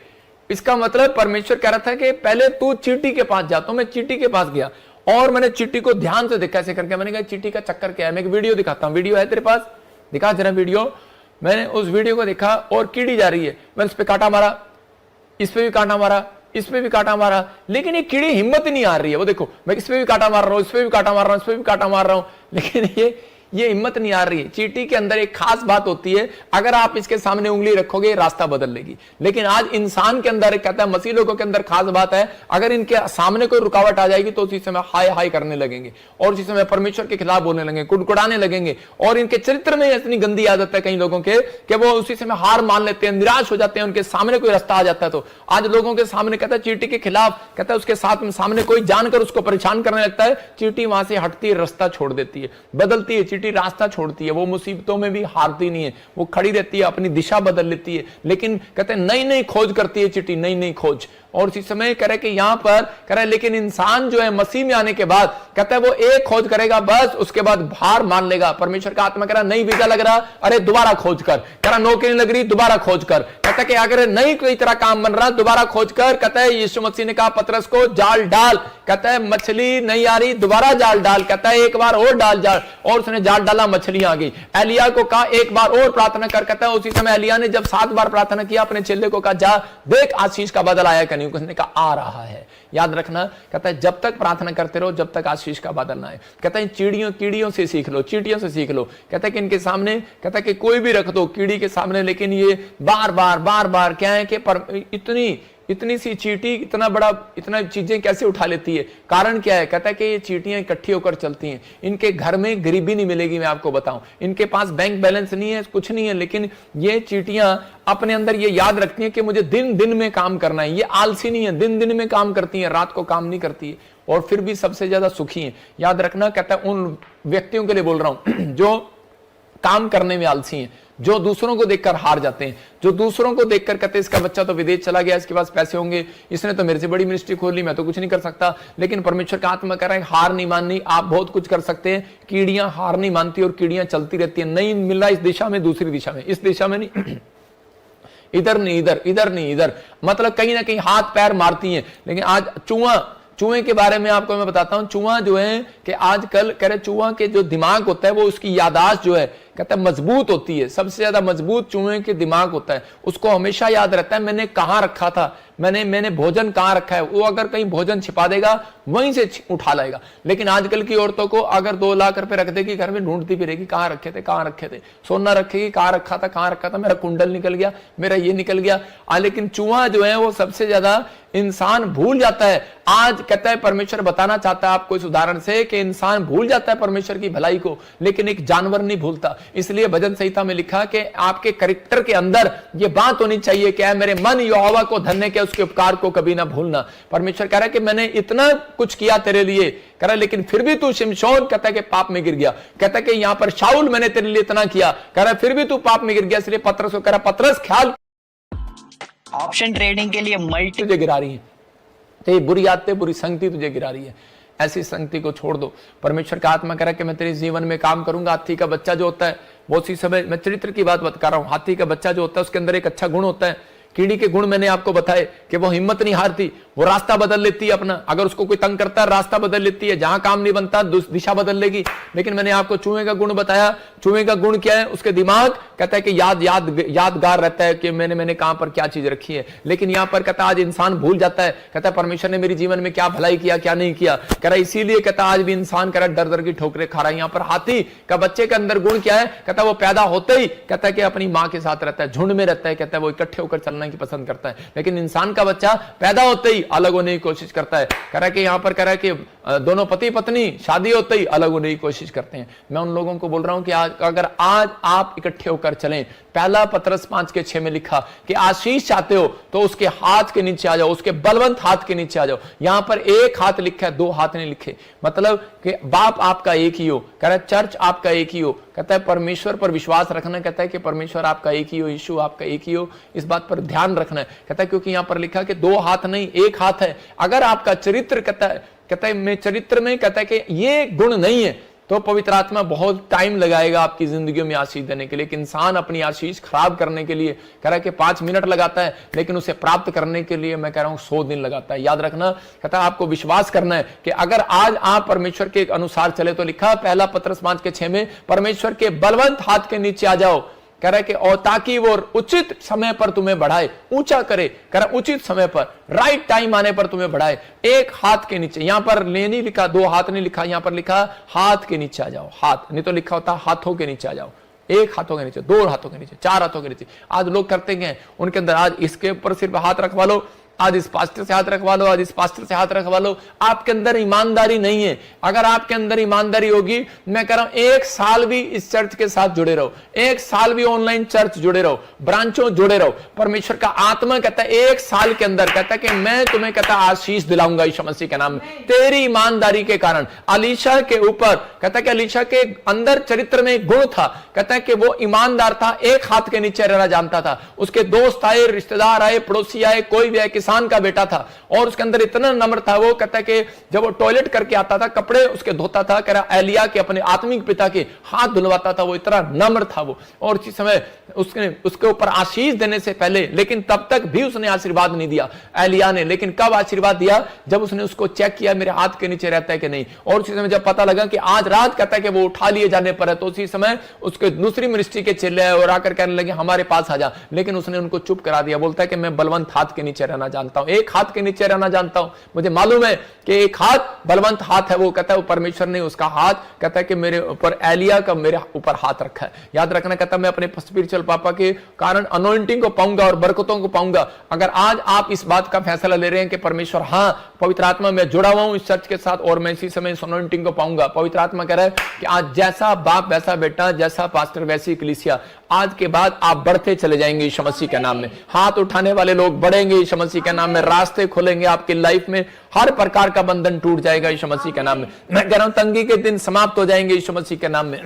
इसका मतलब परमेश्वर कह रहा था कि पहले तू चींटी के पास जा। तो मैं चींटी के पास गया और मैंने चींटी को ध्यान से देखा ऐसे करके। मैंने कहा चींटी का चक्कर क्या है। मैं एक वीडियो दिखाता हूं। वीडियो है तेरे पास? दिखा जरा वीडियो। मैंने उस वीडियो को देखा और कीड़ी जा रही है। मैंने उस पर कांटा मारा, इस पे भी कांटा मारा, इस पे भी कांटा मारा, लेकिन ये कीड़ी हिम्मत ही नहीं आ रही है। वो देखो, मैं इस पे भी कांटा मार रहा हूं, इस पे भी कांटा मार रहा हूं, इस पे भी कांटा मार रहा हूं, लेकिन ये हिम्मत नहीं आ रही है। चींटी के अंदर एक खास बात होती है, अगर आप इसके सामने उंगली रखोगे रास्ता बदल लेगी। लेकिन आज इंसान के अंदर, कहता है मसीह लोगों के अंदर खास बात है, अगर इनके सामने कोई रुकावट आ जाएगी तो उसी समय हाय हाय करने लगेंगे और उसी समय परमेश्वर के खिलाफ बोलने लगेंगे, कुड़कुड़ाने लगेंगे। और इनके चरित्र में इतनी गंदी आदत है कई लोगों के कि वो उसी समय हार मान लेते हैं, निराश हो जाते हैं, उनके सामने कोई रास्ता आ जाता है तो। आज लोगों के सामने, कहता है चींटी के खिलाफ, कहता है उसके सामने कोई जानकर उसको परेशान करने लगता है, चींटी वहां से हटती है, रास्ता छोड़ देती है, बदलती है, चींटी रास्ता छोड़ती है। वो मुसीबतों में भी हारती नहीं है, वो खड़ी रहती है, अपनी दिशा बदल लेती है। लेकिन कहते हैं नई नई खोज करती है चींटी, नई नई खोज। और इसी समय कह रहे कि यहां पर कह रहे, लेकिन इंसान जो है मसीह में आने के बाद कहता है वो एक खोज करेगा बस, उसके बाद हार मान लेगा। परमेश्वर का आत्मा कह रहा नहीं वीजा लग रहा, अरे दोबारा खोज कर। कह रहा नौकरी लग रही, दोबारा खोज कर। कहता है कि अगर नहीं कोई तरह काम बन रहा, दोबारा खोज कर। कहता है यीशु मसीह ने कहा पतरस को जाल डाल, कहता है मछली नहीं आ रही, दोबारा जाल डाल। कहता है एक बार और डाल जाल, और उसने जाल डाला, मछली आ गई। एलिया को कहा एक बार और प्रार्थना कर। कहता है उसी समय एलिया ने जब 7 बार प्रार्थना किया, अपने चेले को कहा जा देख आशीष का बादल आया कि नहीं। उसने कहा आ रहा है। याद रखना, कहता है जब तक प्रार्थना करते रहो जब तक आशीष का बादल ना आए। कहता है कीड़ियों से सीख लो, चींटियों से सीख लो। कहता है कि इनके सामने, कहता है कि कोई भी रख दो कीड़ी के सामने, लेकिन ये बार बार क्या है कि इतनी सी चींटी इतना चीजें कैसे उठा लेती है। कारण क्या है? कहता है कि ये चींटियां इकट्ठी होकर चलती हैं, इनके घर में गरीबी नहीं मिलेगी। मैं आपको बताऊं, इनके पास बैंक बैलेंस नहीं है, कुछ नहीं है, लेकिन ये चींटियां अपने अंदर ये याद रखती हैं कि मुझे दिन दिन में काम करना है। ये आलसी नहीं है, दिन दिन में काम करती है, रात को काम नहीं करती है, और फिर भी सबसे ज्यादा सुखी है। याद रखना, कहता है उन व्यक्तियों के लिए बोल रहा हूं जो काम करने में आलसी हैं, जो दूसरों को देखकर हार जाते हैं, जो दूसरों को देखकर कहते हैं इसका बच्चा तो विदेश चला गया, इसके पास पैसे होंगे, इसने तो मेरे से बड़ी मिनिस्ट्री खोल ली, मैं तो कुछ नहीं कर सकता। लेकिन परमेश्वर का आत्मा कह रहा है हार नहीं माननी, आप बहुत कुछ कर सकते हैं। कीड़ियां हार नहीं मानती और कीड़ियां चलती रहती है। नहीं मिल रहा इस दिशा में, दूसरी दिशा में, इस दिशा में नहीं, इधर नहीं इधर, इधर नहीं इधर, मतलब कहीं ना कहीं हाथ पैर मारती हैं। लेकिन आज चूहे के बारे में आपको मैं बताता हूं। चूहा जो है कि आजकल कह रहे चूहा के जो दिमाग होता है वो उसकी यादाश्त जो है कहता है मजबूत होती है। सबसे ज्यादा मजबूत चूहे के दिमाग होता है, उसको हमेशा याद रहता है मैंने कहां रखा था, मैंने भोजन कहां रखा है। वो अगर कहीं भोजन छिपा देगा वहीं से उठा लाएगा। लेकिन आजकल की औरतों को अगर 2 लाख रुपए रख देगी, घर में ढूंढती फिरेगी कहां रखे थे, कहां रखे थे। सोना रखेगी, कहां रखा था, कहां रखा था, मेरा कुंडल निकल गया, मेरा ये निकल गया। लेकिन चूहा जो है वो सबसे ज्यादा इंसान भूल जाता है। आज कहता है परमेश्वर बताना चाहता है आपको इस उदाहरण से कि इंसान भूल जाता है परमेश्वर की भलाई को, लेकिन एक जानवर नहीं भूलता। इसलिए भजन संहिता में लिखा कि आपके कैरेक्टर के अंदर ये बात होनी चाहिए कि मेरे मन यहोवा को धन्य के उसके उपकार को कभी ना भूलना। परमेश्वर कह रहा है कि मैंने इतना कुछ किया तेरे लिए, कह रहा है लेकिन फिर भी तू शिमशोन कहता है कि पाप में गिर गया। कहता है कि यहां पर शाऊल मैंने तेरे लिए इतना किया, कह रहा है फिर भी तू पाप में गिर गया। इसलिए पतरस को कह रहा पतरस ख्याल ऑप्शन ट्रेडिंग के लिए मल्टी तुझे गिरा रही है, तो ये बुरी आदतें बुरी संगति तुझे गिरा रही है, ऐसी संगति को छोड़ दो। परमेश्वर का आत्मा कह रहा है कि मैं तेरे जीवन में काम करूंगा। हाथी का बच्चा जो होता है वो उसी समय, मैं चरित्र की बात कर रहा हूं, हाथी का बच्चा जो होता है उसके अंदर एक अच्छा गुण होता है। कीड़ी के गुण मैंने आपको बताए कि वो हिम्मत नहीं हारती, वो रास्ता बदल लेती है अपना। अगर उसको कोई तंग करता है रास्ता बदल लेती है, जहां काम नहीं बनता दिशा बदल लेगी। लेकिन मैंने आपको चूहे का गुण बताया। चूहे का गुण क्या है? उसके दिमाग कहता है कि यादगार रहता है कि मैंने कहां पर क्या चीज रखी है। लेकिन यहां पर कहता है आज इंसान भूल जाता है, कहता है परमेश्वर ने मेरे जीवन में क्या भलाई किया क्या नहीं किया। कह रहा इसीलिए कहता आज भी इंसान कह रहा डर की ठोकरें खा रहा है। यहां पर हाथी का बच्चे के अंदर गुण क्या है? कहता वो पैदा होते ही कहता है कि अपनी मां के साथ रहता है, झुंड में रहता है, कहता है वो इकट्ठे होकर चलना की पसंद करता है। लेकिन इंसान का बच्चा पैदा होते ही अलग होने की कोशिश करता है। कह रहा है कि यहां पर कह रहा है कि दोनों पति पत्नी शादी होते ही अलग होने की कोशिश करते हैं। मैं उन लोगों को बोल रहा हूं कि अगर आज आप इकट्ठे होकर चलें, पहला पतरस 5:6 में लिखा कि आशीष चाहते हो तो उसके हाथ के नीचे आ जाओ, उसके बलवंत हाथ के नीचे आ जाओ। यहां पर एक हाथ लिखा है, 2 हाथ नहीं लिखे, मतलब कि बाप आपका एक ही हो। कह रहा है चर्च आपका एक ही हो। कहता है परमेश्वर पर विश्वास रखना, कहता है कि परमेश्वर आपका एक ही हो, यीशु आपका एक ही हो, इस बात पर ध्यान रखना है। कहता है क्योंकि यहां पर लिखा कि 2 हाथ नहीं 1 हाथ है। अगर आपका चरित्र कहता है मैं चरित्र में कहता है कि ये गुण नहीं है तो पवित्र आत्मा बहुत टाइम लगाएगा आपकी जिंदगी में आशीष देने के लिए। कि इंसान अपनी आशीष खराब करने के लिए कह रहा है कि 5 मिनट लगाता है, लेकिन उसे प्राप्त करने के लिए मैं कह रहा हूं 100 दिन लगाता है। याद रखना, कहता है आपको विश्वास करना है कि अगर आज आप परमेश्वर के अनुसार चले तो लिखा पहला पतरस 5:6 में परमेश्वर के बलवंत हाथ के नीचे आ जाओ। कह रहा है कि और ताकि वो उचित समय पर तुम्हें बढ़ाए, ऊंचा करे, कह रहा उचित समय पर, राइट टाइम आने पर तुम्हें बढ़ाए। एक हाथ के नीचे, यहां पर ले नहीं लिखा, दो हाथ नहीं लिखा, यहां पर लिखा हाथ के नीचे आ जाओ। हाथ नहीं तो लिखा होता हाथों के नीचे आ जाओ। एक हाथों के नीचे, दो हाथों के नीचे, चार हाथों के नीचे। आज लोग करते हैं उनके अंदर, आज इसके ऊपर सिर्फ हाथ रखवा लो, आज इस पास्टर से हाथ रखवा लो, आज इस पास्टर से हाथ रखवा लो। आपके अंदर ईमानदारी नहीं है। अगर आपके अंदर ईमानदारी होगी, मैं कह रहा हूं एक साल भी इस चर्च के साथ जुड़े रहो, एक साल भी ऑनलाइन चर्च जुड़े रहो, ब्रांचों जुड़े रहो। परमेश्वर का आत्मा कहता है एक साल के अंदर, कहता है कि मैं तुम्हें कहता आशीष दिलाऊंगा यीशु मसीह के नाम में, तेरी ईमानदारी के कारण। अलीशा के ऊपर कहता है कि अलीशा के अंदर चरित्र में एक गुण था, कहता है कि वो ईमानदार था, एक हाथ के नीचे रहना जानता था। उसके दोस्त आए, रिश्तेदार आए, पड़ोसी आए, कोई भी आए, किसान का बेटा था, और उसके अंदर इतना नम्र था। वो कहता है कि जब वो टॉयलेट करके आता था, कपड़े उसके धोता था, कह रहा एलिया के अपने आत्मिक पिता के हाथ धुलवाता था, वो इतना नम्र था वो। और इसी समय उसके ऊपर आशीष देने से पहले, लेकिन तब तक भी उसने आशीर्वाद नहीं दिया एलिया ने। लेकिन कब आशीर्वाद दिया? जब उसने उसको चेक किया मेरे हाथ के नीचे रहता है कि नहीं। और उसी समय जब पता लगा कि आज रात कहता है कि वो उठा लिए जाने पर है, तो उसी समय उसके दूसरी मिनिस्ट्री के चेले आए और आकर कहने लगे हमारे पास आ जा। लेकिन उसने उनको चुप करा दिया। बोलता है कि मैं बलवंत हाथ के नीचे रहना जानता हूं, एक हाथ के नीचे रहना जानता हूं। मुझे मालूम है कि एक हाथ बलवंत हाथ है। वो कहता है वो परमेश्वर ने उसका हाथ, कहता है कि मेरे ऊपर एलिया का मेरे ऊपर हाथ रखा है। याद रखना, कहता है मैं अपने स्पिरिचुअल पापा के कारण अनॉइंटिंग को पाऊंगा और बरकतों को पाऊंगा। अगर आज आप इस बात का फैसला ले रहे हैं कि परमेश्वर हाँ पवित्र आत्मा में जुड़ा हुआ हूं इस चर्च के साथ और मैं इसी समय इस अनॉइंटिंग को पाऊंगा, पवित्र आत्मा कह रहा है कि आज जैसा बाप वैसा बेटा, जैसा पास्टर वैसी कलीसिया, आज के बाद आप बढ़ते चले जाएंगे यीशु मसीह के नाम में। हाथ उठाने वाले लोग बढ़ेंगे यीशु मसीह के नाम में, रास्ते खुलेंगे आपकी लाइफ में, हर प्रकार का बंधन टूट जाएगा यीशु मसीह के नाम में। मैं कह रहा हूं तंगी के दिन समाप्त हो जाएंगे यीशु मसीह के नाम में।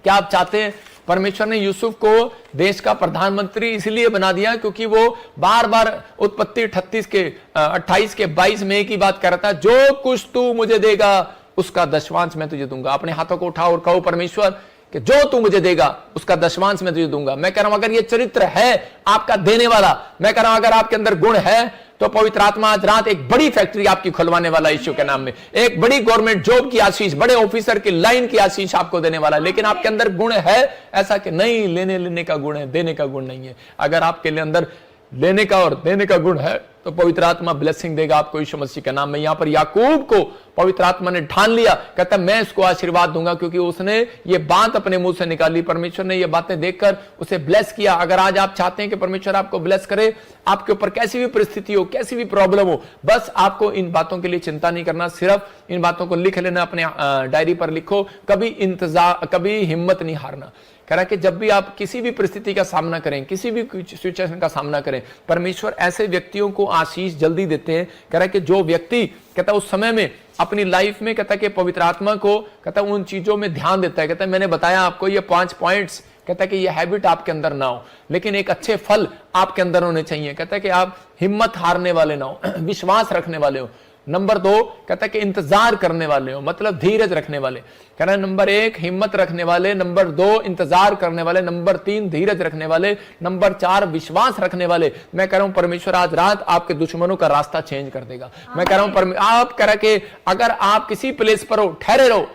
क्या आप चाहते हैं? परमेश्वर ने यूसुफ को देश का प्रधानमंत्री इसलिए बना दिया क्योंकि वो बार बार उत्पत्ति 28 के 22 में एक ही बात कर रहा था, जो कुछ तू मुझे देगा उसका दशमांश मैं तुझे दूंगा। अपने हाथों को उठाओ और कहो परमेश्वर कि जो तू मुझे देगा उसका दशमांश मैं तुझे दूंगा। मैं कह रहा हूं अगर ये चरित्र है आपका देने वाला, मैं कह रहा हूं अगर आपके अंदर गुण है तो पवित्र आत्मा आज रात एक बड़ी फैक्ट्री आपकी खुलवाने वाला यीशु के नाम में, एक बड़ी गवर्नमेंट जॉब की आशीष, बड़े ऑफिसर की लाइन की आशीष आपको देने वाला है। लेकिन आपके अंदर गुण है ऐसा कि नहीं, लेने का गुण है, देने का गुण नहीं है। अगर आपके अंदर लेने का और देने का गुण है तो पवित्र आत्मा ब्लेसिंग देगा आपको यीशु मसीह के नाम में। यहां पर याकूब को पवित्र आत्मा ने ठान लिया, कहता मैं इसको आशीर्वाद दूंगा क्योंकि उसने ये बात अपने मुंह से निकाली। परमेश्वर ने ये बातें देखकर उसे ब्लेस किया। अगर आज आप चाहते हैं कि परमेश्वर आपको ब्लेस करे, आपके ऊपर कैसी भी परिस्थिति हो, कैसी भी प्रॉब्लम हो, बस आपको इन बातों के लिए चिंता नहीं करना, सिर्फ इन बातों को लिख लेना, अपने डायरी पर लिखो, कभी हिम्मत नहीं हारना। कह रहा है कि जब भी आप किसी भी परिस्थिति का सामना करें, किसी भी सिचुएशन का सामना करें, परमेश्वर ऐसे व्यक्तियों को आशीष जल्दी देते हैं। कह रहा है कि जो व्यक्ति कहता है उस समय में अपनी लाइफ में कहता है कि पवित्र आत्मा को कहता है उन चीजों में ध्यान देता है। कहता है मैंने बताया आपको ये 5 पॉइंट्स, कहता है कि ये हैबिट आपके अंदर ना हो, लेकिन एक अच्छे फल आपके अंदर होने चाहिए। कहता है कि आप हिम्मत हारने वाले ना हो, विश्वास रखने वाले हो। नंबर 2 कहता है कि इंतजार करने वाले हो, मतलब धीरज रखने वाले। कह रहा है नंबर 1 हिम्मत रखने वाले, नंबर 2 इंतजार करने वाले, नंबर 3 धीरज रखने वाले, नंबर 4 विश्वास रखने वाले। मैं कह रहा हूं परमेश्वर आज रात आपके दुश्मनों का रास्ता चेंज कर देगा। मैं कह रहा हूं आप कह रहा कि अगर आप किसी प्लेस पर हो ठहरे रहो।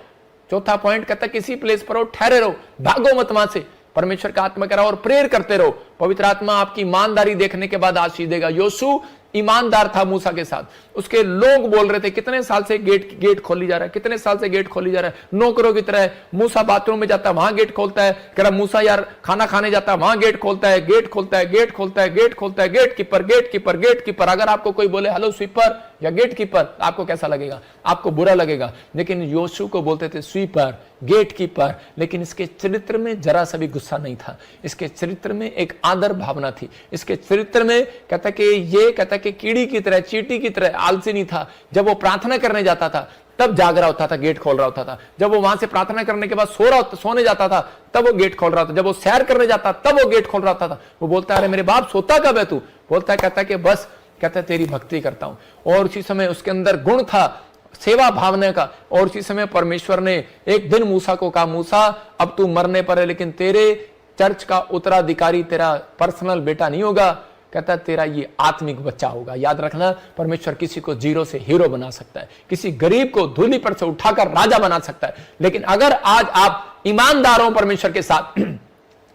चौथा पॉइंट कहता है किसी प्लेस पर हो ठहरे रहो, भागो मत वहां से। परमेश्वर का आत्मा कह रहा और प्रेयर करते रहो। पवित्र आत्मा आपकी ईमानदारी देखने के बाद आशीष देगा। योशू ईमानदार था मूसा के साथ। उसके लोग बोल रहे थे कितने साल से गेट खोली जा रहा है, कितने साल से गेट खोली जा रहा है, नौकरों की तरह। मूसा बाथरूम में जाता है वहां गेट खोलता है, कह रहा मूसा यार खाना खाने जाता है वहां गेट खोलता है, गेट खोलता है, गेट खोलता है, गेट खोलता है, gatekeeper, gatekeeper, gatekeeper. अगर आपको कोई बोले हेलो स्वीपर या गेट कीपर, आपको कैसा लगेगा? आपको बुरा लगेगा। लेकिन योशू को बोलते थे स्वीपर, गेट कीपर। लेकिन इसके चरित्र में जरा सा भी गुस्सा नहीं था, इसके चरित्र में एक आदर भावना थी। इसके चरित्र में कहता कि ये कहता कि कीड़ी की तरह, चींटी की तरह आलसी नहीं था। जब वो प्रार्थना करने जाता था तब जाग रहा होता था, गेट खोल रहा होता था। जब वो वहां से प्रार्थना करने के बाद सोने जाता था तब वो गेट खोल रहा था। जब वो सैर करने जाता तब वो गेट खोल रहा था। वो बोलता है अरे मेरे बाप सोता कब है तू? बोलता है कहता कि बस कहता तेरी भक्ति करता हूं। और उसी समय उसके अंदर गुण था सेवा भावना का। और उसी समय परमेश्वर ने एक दिन मूसा को कहा मूसा अब तू मरने पर है, लेकिन तेरे चर्च का उत्तराधिकारी तेरा पर्सनल बेटा नहीं होगा, कहता तेरा ये आत्मिक बच्चा होगा। याद रखना परमेश्वर किसी को जीरो से हीरो बना सकता है, किसी गरीब को धूली पर से उठाकर राजा बना सकता है। लेकिन अगर आज आप ईमानदार हो परमेश्वर के साथ,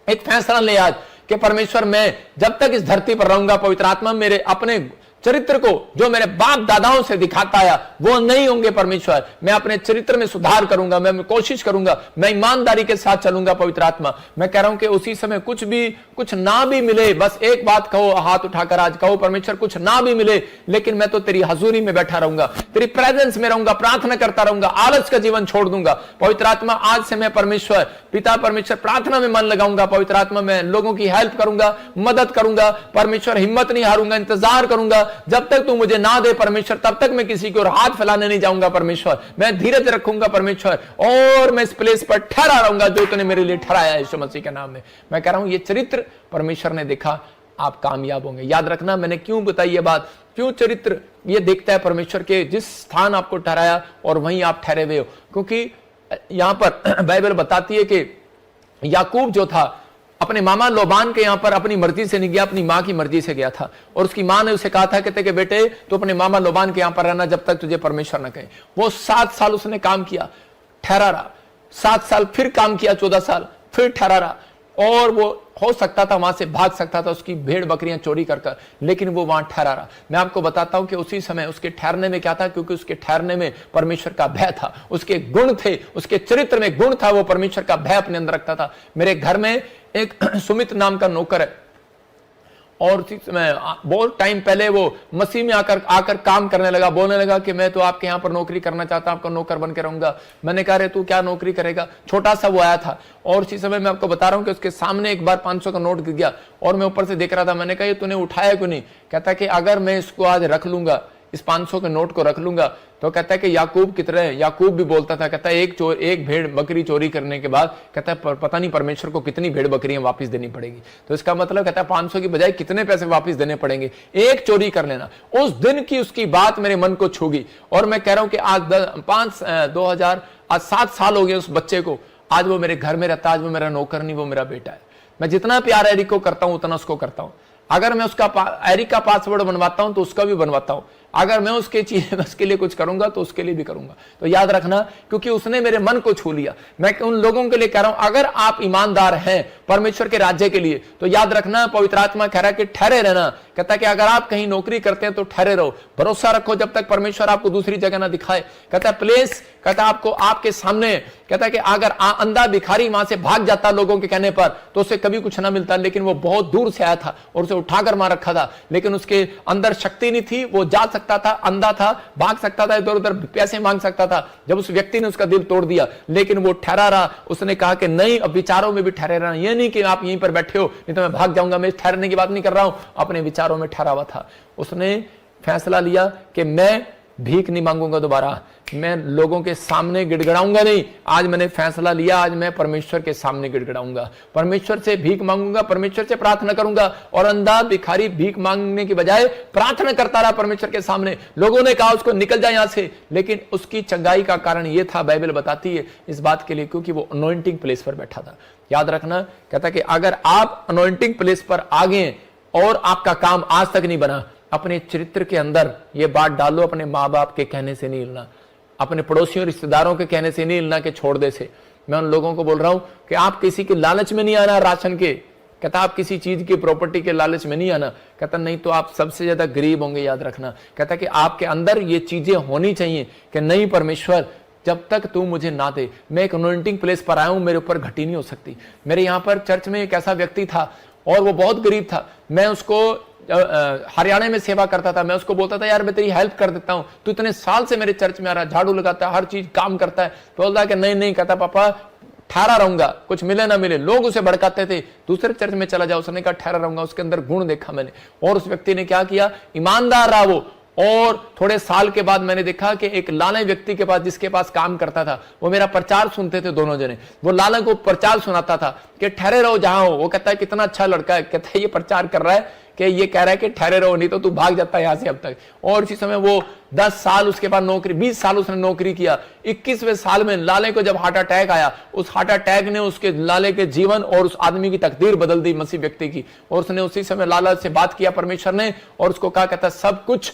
एक फैसला ले आज कि परमेश्वर मैं जब तक इस धरती पर रहूंगा, पवित्र आत्मा मेरे अपने चरित्र को जो मेरे बाप दादाओं से दिखाता आया वो नहीं होंगे परमेश्वर। मैं अपने चरित्र में सुधार करूंगा, मैं कोशिश करूंगा, मैं ईमानदारी के साथ चलूंगा पवित्र आत्मा। मैं कह रहा हूं कि उसी समय कुछ ना भी मिले, बस एक बात कहो, हाथ उठाकर आज कहो, परमेश्वर कुछ ना भी मिले लेकिन मैं तो तेरी हजूरी में बैठा रहूंगा, तेरी प्रेजेंस में रहूंगा, प्रार्थना करता रहूंगा, आलस का जीवन छोड़ दूंगा। पवित्र आत्मा आज से मैं परमेश्वर पिता परमेश्वर प्रार्थना में मन लगाऊंगा। पवित्र आत्मा मैं लोगों की हेल्प करूंगा, मदद करूंगा परमेश्वर, हिम्मत नहीं हारूंगा, इंतजार करूंगा जब तक तू मुझे ना दे परमेश्वर, तब तक मैं किसी की ओर हाथ फैलाने नहीं जाऊंगा परमेश्वर। मैं धीरज रखूंगा परमेश्वर और मैं इस प्लेस पर ठहरा रहूंगा जो तूने मेरे लिए ठहराया है यीशु मसीह के नाम में। मैं कह रहा हूं ये चरित्र परमेश्वर ने देखा, आप कामयाब होंगे। याद रखना मैंने क्यों बताई ये बात, क्यों चरित्र ये देखता है परमेश्वर के जिस स्थान आपको ठहराया और वहीं आप ठहरे हुए हो, क्योंकि यहां पर बाइबल बताती है कि याकूब जो था अपने मामा लोबान के यहां पर अपनी मर्जी से नहीं गया, अपनी मां की मर्जी से गया था। और उसकी मां ने उसे कहा था कहते कि बेटे तो अपने मामा लोबान के यहां पर रहना जब तक तुझे परमेश्वर न कहे। वो 7 साल उसने काम किया, ठहरा रहा, 7 साल फिर काम किया, 14 साल फिर ठहरा रहा। और वो हो सकता था वहां से भाग सकता था उसकी भेड़ बकरियां चोरी कर, लेकिन वो वहां ठहरा रहा। मैं आपको बताता हूं कि उसी समय उसके ठहरने में क्या था, क्योंकि उसके ठहरने में परमेश्वर का भय था, उसके गुण थे, उसके चरित्र में गुण था, वो परमेश्वर का भय अपने अंदर रखता था। मेरे घर में एक सुमित नाम का नौकर है और बहुत टाइम पहले वो मसीह में आकर काम करने लगा, बोलने लगा कि मैं तो आपके यहाँ पर नौकरी करना चाहता हूं, आपका नौकर बन के रहूंगा। मैंने कहा रे तू क्या नौकरी करेगा, छोटा सा वो आया था। और उसी समय मैं आपको बता रहा हूं कि उसके सामने एक बार 500 का नोट गिर गया और मैं ऊपर से देख रहा था। मैंने कहा ये तूने उठाया क्यों नहीं? कहता कि अगर मैं इसको आज रख लूंगा, इस 500 के नोट को रख लूंगा, तो कहता है कि याकूब कितने, याकूब भी बोलता था, कहता है एक भेड़ बकरी चोरी करने के बाद कहता है पता नहीं परमेश्वर को कितनी भेड़ बकरियां वापस देनी पड़ेगी। तो इसका मतलब कहता है 500 की बजाय कितने पैसे वापस देने पड़ेंगे, एक चोरी कर लेना। उस दिन की उसकी बात मेरे मन को छू गई। और मैं कह रहा हूं कि आज 7 साल हो गए उस बच्चे को, आज वो मेरे घर में रहता, आज वो मेरा नौकर नहीं, वो मेरा बेटा है। मैं जितना प्यार एरिक को करता हूं उतना उसको करता हूं। अगर मैं उसका एरिक का पासवर्ड बनवाता हूं तो उसका भी बनवाता हूं। अगर मैं उसके लिए कुछ करूंगा तो उसके लिए भी करूंगा। तो याद रखना, क्योंकि उसने मेरे मन को छू लिया। मैं उन लोगों के लिए कह रहा हूं, अगर आप ईमानदार हैं परमेश्वर के राज्य के लिए, तो याद रखना पवित्र आत्मा कह रहा है कि ठहरे रहना। कहता है कि अगर आप कहीं नौकरी करते हैं तो ठहरे रहो, भरोसा रखो जब तक परमेश्वर आपको दूसरी जगह ना दिखाए। कहता है प्लेस, कहता है आपको आपके सामने, कहता है कि अगर अंधा भिखारी वहां से भाग जाता लोगों के कहने पर तो उसे कभी कुछ ना मिलता, लेकिन वो बहुत दूर से आया था और उसे उठाकर मार रखा था, लेकिन उसके अंदर शक्ति नहीं थी, वो जा सकता था, अंधा था, भाग सकता था, इधर उधर पैसे मांग सकता था। जब उस व्यक्ति ने उसका दिल तोड़ दिया, लेकिन वो ठहरा रहा। उसने कहा कि नहीं, अब विचारों में भी ठहरे रहना, ये नहीं कि आप यहीं पर बैठे हो नहीं तो मैं भाग जाऊंगा। मैं ठहरने की बात नहीं कर रहा हूं, अपने विचारों में ठहरा हुआ था। उसने फैसला लिया कि मैं भीख नहीं मांगूंगा दोबारा, मैं लोगों के सामने गिड़गिड़ाऊंगा नहीं। आज मैंने फैसला लिया, आज मैं परमेश्वर के सामने गिड़गिड़ाऊंगा, परमेश्वर से भीख मांगूंगा, परमेश्वर से प्रार्थना करूंगा। और अंधा भिखारी भीख मांगने की बजाय प्रार्थना करता रहा परमेश्वर के सामने। लोगों ने कहा उसको निकल जाए यहां से, लेकिन उसकी चंगाई का कारण यह था, बाइबल बताती है इस बात के लिए, क्योंकि वो अनॉइंटिंग प्लेस पर बैठा था। याद रखना, कहता कि अगर आप अनॉइंटिंग प्लेस पर आ गए और आपका काम आज तक नहीं बना, अपने चरित्र के अंदर ये बात डालो, अपने माँ बाप के कहने से नहीं हिलना, अपने पड़ोसियों रिश्तेदारों के कहने से नहीं हिलना कि छोड़ दे से। मैं उन लोगों को बोल रहा हूं कि आप किसी के लालच में नहीं आना, राशन के, कहता आप किसी चीज की प्रॉपर्टी के लालच में नहीं आना। कहता नहीं तो आप सबसे ज्यादा गरीब होंगे। याद रखना, कहता कि आपके अंदर ये चीजें होनी चाहिए कि नहीं परमेश्वर जब तक तू मुझे ना दे, मैं एक अनॉइंटिंग प्लेस पर आया हूं, मेरे ऊपर घटी नहीं हो सकती। मेरे यहाँ पर चर्च में एक ऐसा व्यक्ति था और वो बहुत गरीब था। मैं उसको हरियाणा में सेवा करता था, मैं उसको बोलता था यार मैं तेरी हेल्प कर देता हूं, तू इतने साल से मेरे चर्च में आ रहा है, झाड़ू लगाता है, हर चीज काम करता है। तो बोलता है कि नहीं नहीं, कहता पापा ठहरा रहूंगा, कुछ मिले ना मिले। लोग उसे भड़काते थे, दूसरे चर्च में चला जाओ, उसने कहा ठहरा रहूंगा। उसके अंदर गुण देखा मैंने, और उस व्यक्ति ने क्या किया, ईमानदार रहा वो। और थोड़े साल के बाद मैंने देखा कि एक लाला व्यक्ति के पास, जिसके पास काम करता था, वो मेरा प्रचार सुनते थे दोनों जने। वो लाला को प्रचार सुनाता था कि ठहरे रहो जहां हो। वो कहता है कितना अच्छा लड़का है, कहता है ये प्रचार कर रहा है कि ये कह रहा है कि ठहरे रहो नहीं तो तू भाग जाता है यहां से अब तक। और इसी समय वो 10 साल उसके बाद नौकरी, 20 साल उसने नौकरी किया। 21वें साल में लाले को जब हार्ट अटैक आया, उस हार्ट अटैक ने उसके लाले के जीवन और उस आदमी की तकदीर बदल दी, मसीह व्यक्ति की। और उसने उसी समय लाला से बात किया परमेश्वर ने, और उसको कहा, कहता सब कुछ,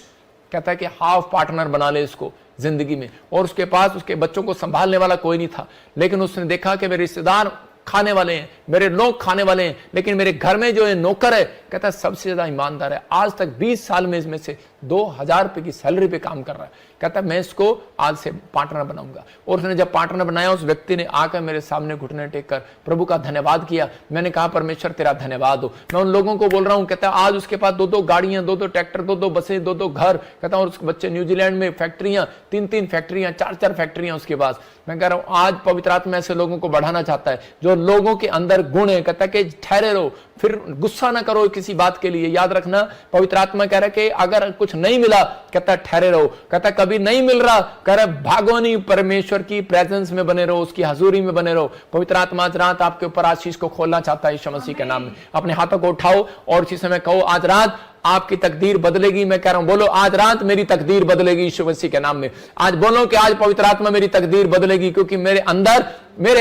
कहता है कि हाफ पार्टनर बना ले इसको जिंदगी में। और उसके पास उसके बच्चों को संभालने वाला कोई नहीं था, लेकिन उसने देखा कि मेरे रिश्तेदार खाने वाले हैं, मेरे लोग खाने वाले हैं, लेकिन मेरे घर में जो है नौकर है, कहता है सबसे ज्यादा ईमानदार है, आज तक 20 साल में इसमें से 2000 रुपए की सैलरी पे काम कर रहा है, कहता है मैं इसको आज से पार्टनर बनाऊंगा। और उसने जब पार्टनर बनाया, उस व्यक्ति ने आकर मेरे सामने घुटने टेक कर प्रभु का धन्यवाद किया। मैंने कहा परमेश्वर तेरा धन्यवाद हो। मैं उन लोगों को बोल रहा हूं, कहता है आज उसके पास 2-2 गाड़ियां, 2-2 ट्रैक्टर, 2-2 बसें, 2-2 घर, कहता हूं उसके बच्चे न्यूजीलैंड में फैक्ट्रियां, 3-3 फैक्ट्रियां, 4-4 फैक्ट्रियां उसके पास। मैं कह रहा हूं आज पवित्र आत्मा ऐसे लोगों को बढ़ाना चाहता है जो लोगों के अंदर गुण है, कहता है कि ठहरे रहो, फिर गुस्सा ना करो किसी बात के लिए। याद रखना पवित्र आत्मा कह रहा है कि अगर कुछ नहीं मिला, कहता है ठहरे रहो, कहता है कभी नहीं मिल रहा, कह रहा है भागो नहीं, परमेश्वर की प्रेजेंस में बने रहो, उसकी हजूरी में बने रहो। पवित्र आत्मा आज रात आपके ऊपर आशीष को खोलना चाहता है यीशु मसीह के नाम में। अपने हाथों को उठाओ और इसी समय कहो आज रात आपकी तकदीर बदलेगी। मैं कह रहा हूं बोलो आज रात मेरी तकदीर बदलेगी यीशु मसीह के नाम में। आज बोलो कि आज पवित्र आत्मा मेरी तकदीर बदलेगी, क्योंकि मेरे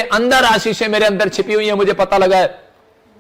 अंदर आशीष है, मेरे अंदर छिपी हुई है। मुझे पता लगा है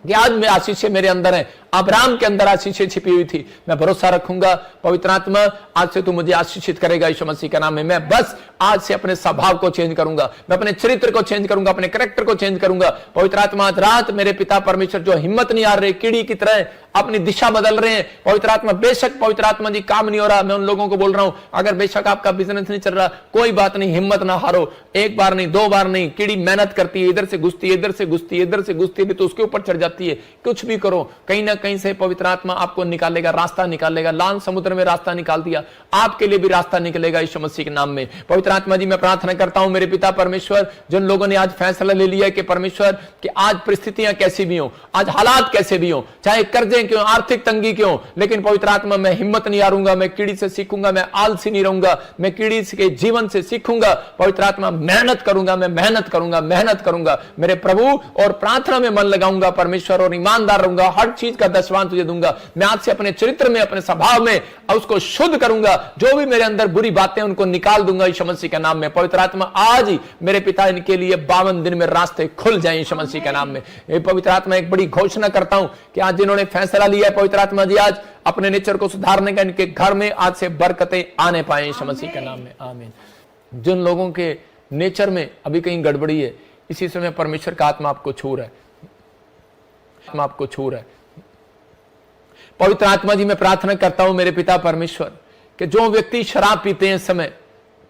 कि आज में आशीष मेरे अंदर है, अब्राहम के अंदर आशीष छिपी हुई थी। मैं भरोसा रखूंगा पवित्र आत्मा आज से तू मुझे आशीषित करेगा यीशु मसीह के नाम में। मैं बस आज से अपने स्वभाव को चेंज करूंगा, मैं अपने चरित्र को चेंज करूंगा, अपने कैरेक्टर को चेंज करूंगा। पवित्र आत्मा आज रात मेरे पिता परमेश्वर जो हिम्मत नहीं आ रहे, कीड़ी की तरह अपनी दिशा बदल रहे हैं, पवित्र आत्मा बेशक पवित्र आत्मा जी काम नहीं हो रहा, मैं उन लोगों को बोल रहा हूं अगर बेशक आपका बिजनेस नहीं चल रहा, कोई बात नहीं, हिम्मत ना हारो। एक बार नहीं, 2 बार नहीं, कीड़ी मेहनत करती है, इधर से घुसती है, इधर से घुसती है, इधर से घुसती है, तो उसके ऊपर चढ़ जाती है। कुछ भी करो, कहीं ना कहीं से पवित्र आत्मा आपको निकालेगा, रास्ता निकालेगा। लाल समुद्र में रास्ता निकाल दिया, आपके लिए भी रास्ता निकलेगा यीशु मसीह के नाम में। पवित्र आत्मा जी मैं प्रार्थना करता हूं मेरे पिता परमेश्वर, जिन लोगों ने आज फैसला ले लिया कि परमेश्वर कि आज परिस्थितियां कैसी भी हो, आज हालात कैसे भी हो, चाहे कर्जे क्यों, आर्थिक तंगी क्यों, लेकिन पवित्र आत्मा मैं हिम्मत नहीं हारूंगा, मैं कीड़ी से सीखूंगा, मैं आलसी नहीं रहूंगा, मैं कीड़ी के जीवन से सीखूंगा। पवित्र आत्मा मेहनत करूंगा, मैं मेहनत करूंगा, मेहनत करूंगा मेरे प्रभु, और प्रार्थना में मन लगाऊंगा परमेश्वर, और ईमानदार रहूंगा, हर चीज का दशवान तुझे दूंगा। मैं आज से अपने चरित्र में, अपने स्वभाव में उसको शुद्ध करूंगा, जो भी मेरे अंदर बुरी बातें उनको निकाल दूंगा यीशु मसीह के नाम में। पवित्र आत्मा आज ही मेरे पिता इनके लिए 52 दिन में रास्ते खुल जाए यीशु मसीह के नाम में। ये पवित्र आत्मा एक बड़ी घोषणा करता हूं कि आज जिन्होंने फैसला लिया है पवित्र आत्मा जी आज अपने नेचर को सुधारने का, इनके घर में आज से बरकतें आने पाए यीशु मसीह के नाम में, आमीन। जिन लोगों के नेचर में अभी कहीं गड़बड़ी है, इसी समय परमेश्वर का आत्मा आपको छू रहा है, आत्मा आपको छू रहा है। पवित्र आत्मा जी मैं प्रार्थना करता हूं मेरे पिता परमेश्वर कि जो व्यक्ति शराब पीते हैं इस समय,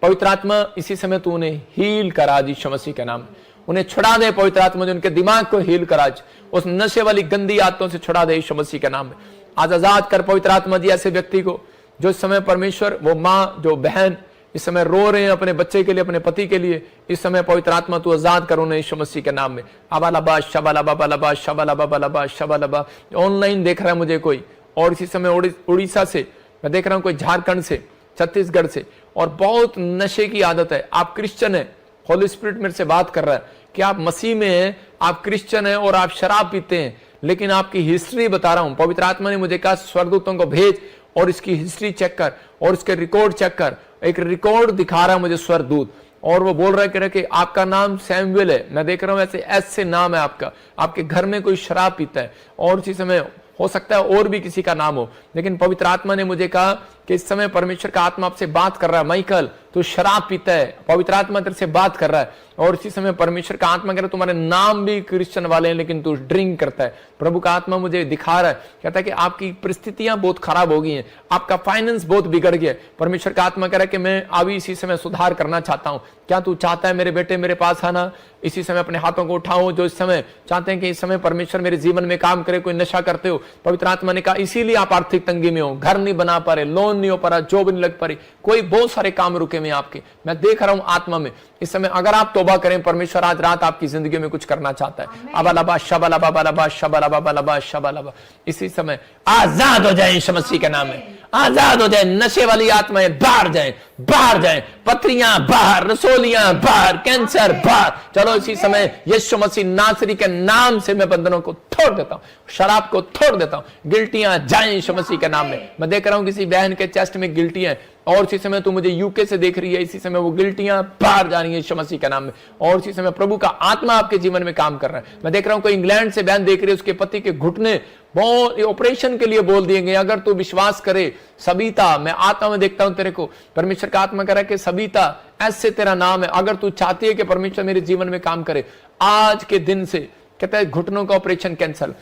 पवित्र आत्मा इसी समय तू उन्हें हील करा यीशु मसीह के नाम में, उन्हें छुड़ा दे पवित्र आत्मा जी, उनके दिमाग को हील करा, उस नशे वाली गंदी आदतों से छुड़ा दे यीशु मसीह के नाम में। आज आजाद कर पवित्र आत्मा जी ऐसे व्यक्ति को जो इस समय परमेश्वर, वो माँ जो बहन इस समय रो रहे हैं अपने बच्चे के लिए, अपने पति के लिए, इस समय पवित्र आत्मा तू आजाद करो उन्हें यीशु मसीह के नाम में। अबालबा शबालबा बलबा शबालबा बलबा शबालबा। ऑनलाइन देख रहा है मुझे कोई, और इसी समय उड़ीसा से मैं देख रहा हूं, कोई झारखंड से, छत्तीसगढ़ से, और बहुत नशे की आदत है। आप क्रिश्चियन है, होली स्पिरिट मेरे से बात कर रहा है कि आप मसीह में हैं, आप क्रिश्चियन हैं और आप शराब पीते हैं, लेकिन आपकी हिस्ट्री बता रहा हूं। पवित्र आत्मा ने मुझे कहा स्वर्गदूतों को भेज और इसकी हिस्ट्री चेक कर और इसके रिकॉर्ड चेक कर। एक रिकॉर्ड दिखा रहा है मुझे स्वर्गदूत, और वो बोल रहा है कि आपका नाम सैमुएल है। मैं देख रहा हूं ऐसे एस से नाम है आपका, आपके घर में कोई शराब पीता है, और इसी समय हो सकता है और भी किसी का नाम हो, लेकिन पवित्र आत्मा ने मुझे कहा कि इस समय परमेश्वर का आत्मा आपसे बात कर रहा है, माइकल तू शराब पीता है, पवित्र आत्मा तेरे से बात कर रहा है। और इसी समय परमेश्वर का आत्मा कह रहा है तुम्हारे नाम भी क्रिश्चियन वाले हैं लेकिन तू ड्रिंक करता है। प्रभु का आत्मा मुझे दिखा रहा है, कहता है कि आपकी परिस्थितियां बहुत खराब हो गई हैं, आपका फाइनेंस बहुत बिगड़ गया है। परमेश्वर का आत्मा कह रहा है कि मैं अभी इसी समय सुधार करना चाहता हूं। क्या तू चाहता है मेरे बेटे मेरे पास आना? इसी समय अपने हाथों को उठाओ जो इस समय चाहते हैं कि इस समय परमेश्वर मेरे जीवन में काम करे। कोई नशा करते हो, पवित्र आत्मा ने कहा इसीलिए आप आर्थिक तंगी में हो, घर नहीं बना पा रहे, लोन नहीं हो पा रहा, जॉब नहीं लग पा रही, कोई बहुत सारे काम रुके हुए आपके। मैं देख रहा हूं आत्मा में इस समय, अगर आप तौबा करें परमेश्वर आज रात आपकी जिंदगी में कुछ करना चाहता है। अबलबा शबलबा बलबा शबलबा बलबा शबलबा, इसी समय आजाद हो जाए यीशु मसीह के नाम में, आजाद हो जाए। नशे वाली आत्माएं बाहर जाए, बाहर जाए, पथरियां बाहर, रसोलियां बाहर, कैंसर बाहर। चलो इसी समय यीशु मसीह नासरी के नाम से मैं बंधनों को तोड़ देता हूं, शराब को तोड़ देता हूं, गिल्टियां जाएं यीशु मसीह के नाम में। मैं देख रहा हूं किसी बहन के चेस्ट में गिल्टी है, और इसी समय तू मुझे यूके से देख रही है, इसी समय वो गिल्टियां बाहर जा रही है यीशु मसीह के नाम में। और इसी समय प्रभु का आत्मा आपके जीवन में काम कर रहा है। मैं देख रहा हूं कोई इंग्लैंड से बहन देख रही है, उसके पति के घुटने बहुत ऑपरेशन के लिए बोल दिए गए। अगर तू विश्वास करे सबिता, मैं आत्मा में देखता हूं तेरे को, परमेश्वर का आत्मा कह रहा है कि सबिता ऐसे तेरा नाम है। अगर तू चाहती है कि परमेश्वर मेरे जीवन में काम करे, आज के दिन से कहता है घुटनों का ऑपरेशन कैंसल,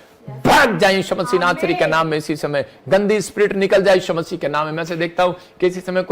भाग जाए यीशु मसीह नासरी के नाम में। इसी समय गंदी स्पिरिट निकल जाए यीशु मसीह के नाम में। मैं से देखता हूं कि इसी समय